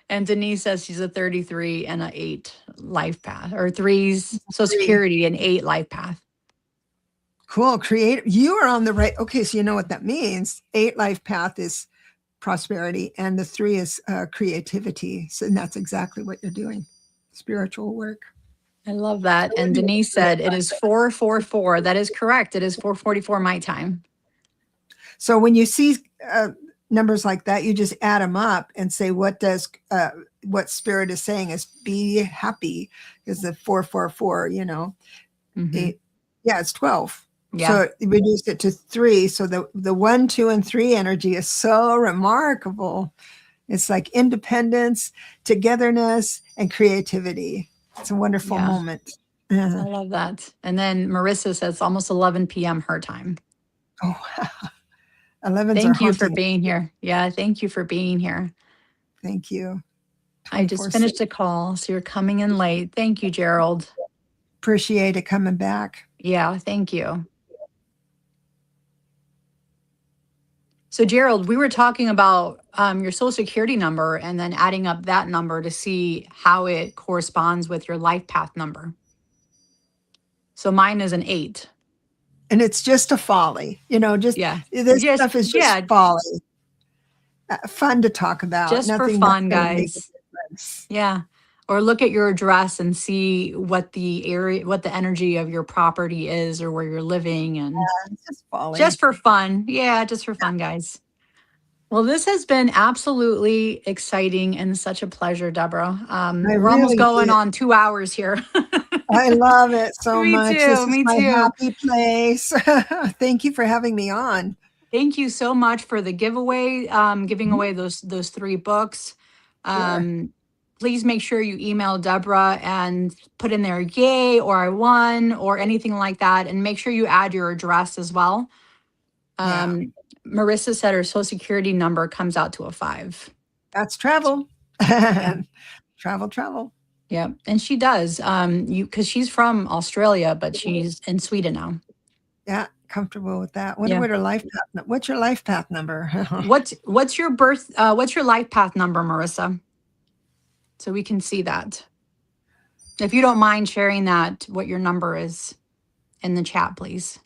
And Denise says she's a 33 and a 8 life path, or threes, Social three. Security, and 8 life path. Cool. Create. You are on the right. Okay. So you know what that means. 8 life path is prosperity, and the 3 is creativity. So and that's exactly what you're doing. Spiritual work. I love that. I And knew Denise it. said it is 444. That is correct. It is 444 my time. So when you see numbers like that, you just add them up and say, what spirit is saying is be happy, is the 444, Hmm. eight, yeah, it's 12. Yeah. So it reduced it to 3. So the 1, 2, and 3 energy is so remarkable. It's like independence, togetherness, and creativity. It's a wonderful Yeah. moment. I love that. And then Marissa says almost 11 p.m. her time. Oh, 11s are Thank you for haunting. being here. Yeah. Thank you for being here. Thank you. I just 24/6. finished a call. So you're coming in late. Thank you, Gerald. Appreciate it coming back. Yeah. Thank you. So, Gerald, we were talking about your social security number and then adding up that number to see how it corresponds with your life path number. So mine is an 8. And it's just a folly, just Yeah. this Just, stuff is just yeah, folly. Fun to talk about. just for Nothing that's fun, going to make a guys. difference. Yeah. Or look at your address and see what the area, what the energy of your property is or where you're living, and It's just folly. just for fun. Yeah, just for fun, guys. Well, this has been absolutely exciting and such a pleasure, Deborah. I We're almost really going did. on 2 hours here. I love it so Me much. too. This is Me my too. happy place. Thank you for having me on. Thank you so much for the giveaway, giving away those 3 books. Sure. Um, please make sure you email Deborah and put in there yay or I won or anything like that. And make sure you add your address as well. Yeah. Um, Marissa said her social security number comes out to a 5. That's travel. Yeah. Travel, travel. Yeah. And she does. Because she's from Australia, but she's in Sweden now. Yeah. Comfortable with that. Yeah. What's your life path number? What's your what's your life path number, Marissa? So we can see that. If you don't mind sharing that, what your number is in the chat, please.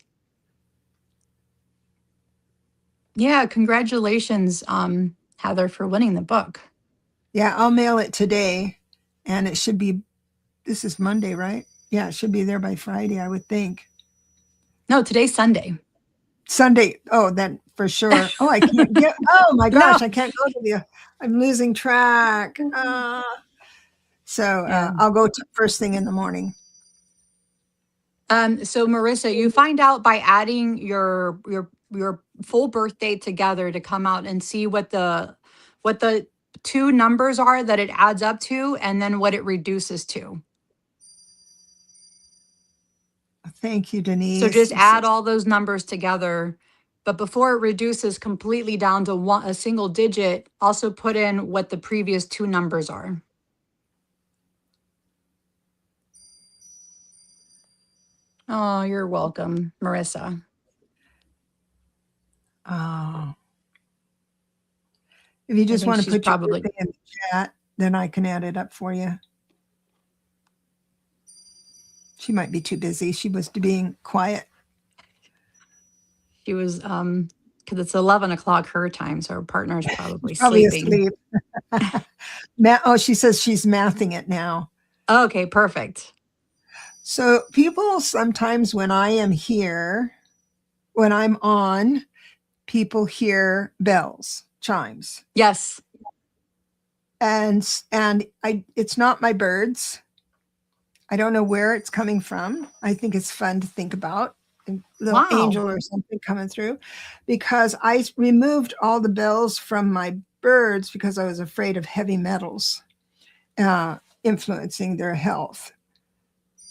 Yeah, congratulations, Heather, for winning the book. Yeah, I'll mail it today. And this is Monday, right? Yeah, it should be there by Friday, I would think. No, today's Sunday. Sunday. Oh, then for sure. Oh, I can't get. Oh my No. gosh, I can't go to the. I'm losing track. So Yeah. I'll go first thing in the morning. So Marissa, you find out by adding your full birth date together to come out and see what the two numbers are that it adds up to and then what it reduces to. Thank you, So Denise. just You're so add all those numbers together. But before it reduces completely down to a single digit, also put in what the previous two numbers are. Oh, you're welcome, Marissa. Oh. If you I just think want to she's put your probably, birthday in the chat, then I can add it up for you. She might be too busy. She was being quiet. she was, because it's 11 o'clock her time, so her partner's probably Probably sleeping. asleep. She says she's mathing it now. Okay, perfect. So people sometimes when I am here, when I'm on, people hear bells, chimes. Yes. And it's not my birds. I don't know where it's coming from. I think it's fun to think about. A little Wow. angel or something coming through, because I removed all the bells from my birds because I was afraid of heavy metals influencing their health.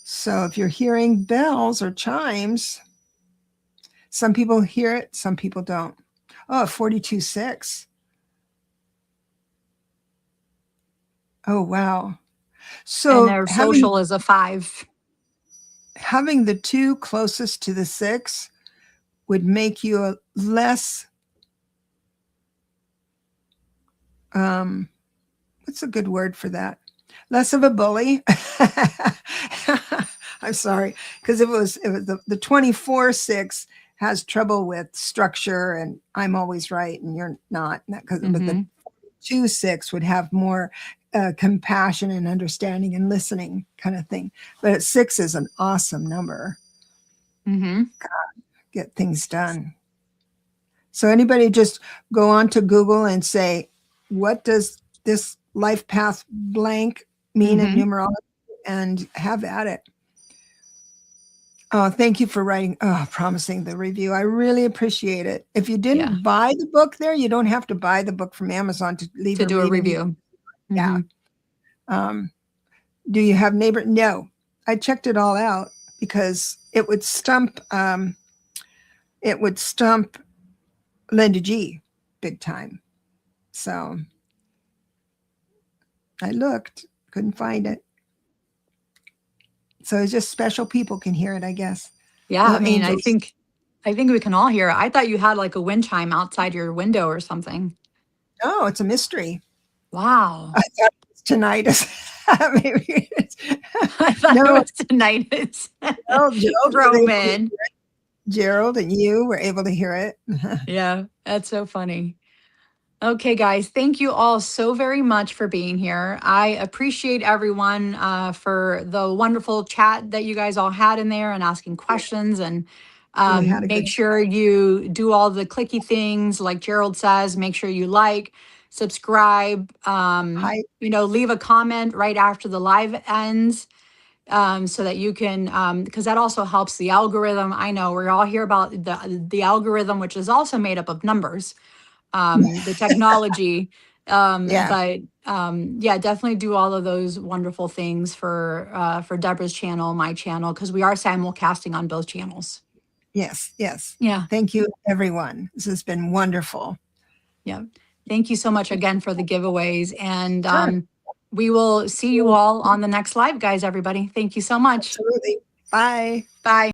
So if you're hearing bells or chimes, some people hear it, some people don't. Oh, 42.6. Oh, wow. And So their social is a 5. having the 2 closest to the 6 would make you a less, what's a good word for that? Less of a bully. I'm sorry, because it was the 24.6 has trouble with structure, and I'm always right and you're not. Because but the 2.6 would have more compassion and understanding and listening kind of thing. But 6 is an awesome number. Get things done. So anybody just go on to Google and say, what does this life path blank mean in numerology, and have at it. Oh, thank you for promising the review. I really appreciate it. If you didn't buy the book there, you don't have to buy the book from Amazon to leave to do a review. Yeah. Do you have neighbor? No, I checked it all out because it would stump Linda G big time. So I looked, couldn't find it. So it's just special people can hear it, I guess. Yeah, Little I mean, angels. I think we can all hear it. I thought you had like a wind chime outside your window or something. Oh, it's a mystery. Wow. I thought it was tinnitus. Maybe I thought it no. was tinnitus. Gerald, Roman. Gerald and you were able to hear it. Yeah, that's so funny. Okay, guys, thank you all so very much for being here. I appreciate everyone for the wonderful chat that you guys all had in there and asking questions. And Really had a make good sure you do all the clicky things like Gerald says. Make sure you like, subscribe, hype. leave a comment right after the live ends. So that you can, because that also helps the algorithm. I know we're all here about the algorithm, which is also made up of numbers, the technology. Yeah. But yeah, definitely do all of those wonderful things for Deborah's channel, my channel, because we are simulcasting on both channels. Yes. Yes. Yeah. Thank you, everyone. This has been wonderful. Yeah. Thank you so much again for the giveaways. And Sure. we will see you all on the next live, guys, everybody. Thank you so much. Absolutely. Bye. Bye.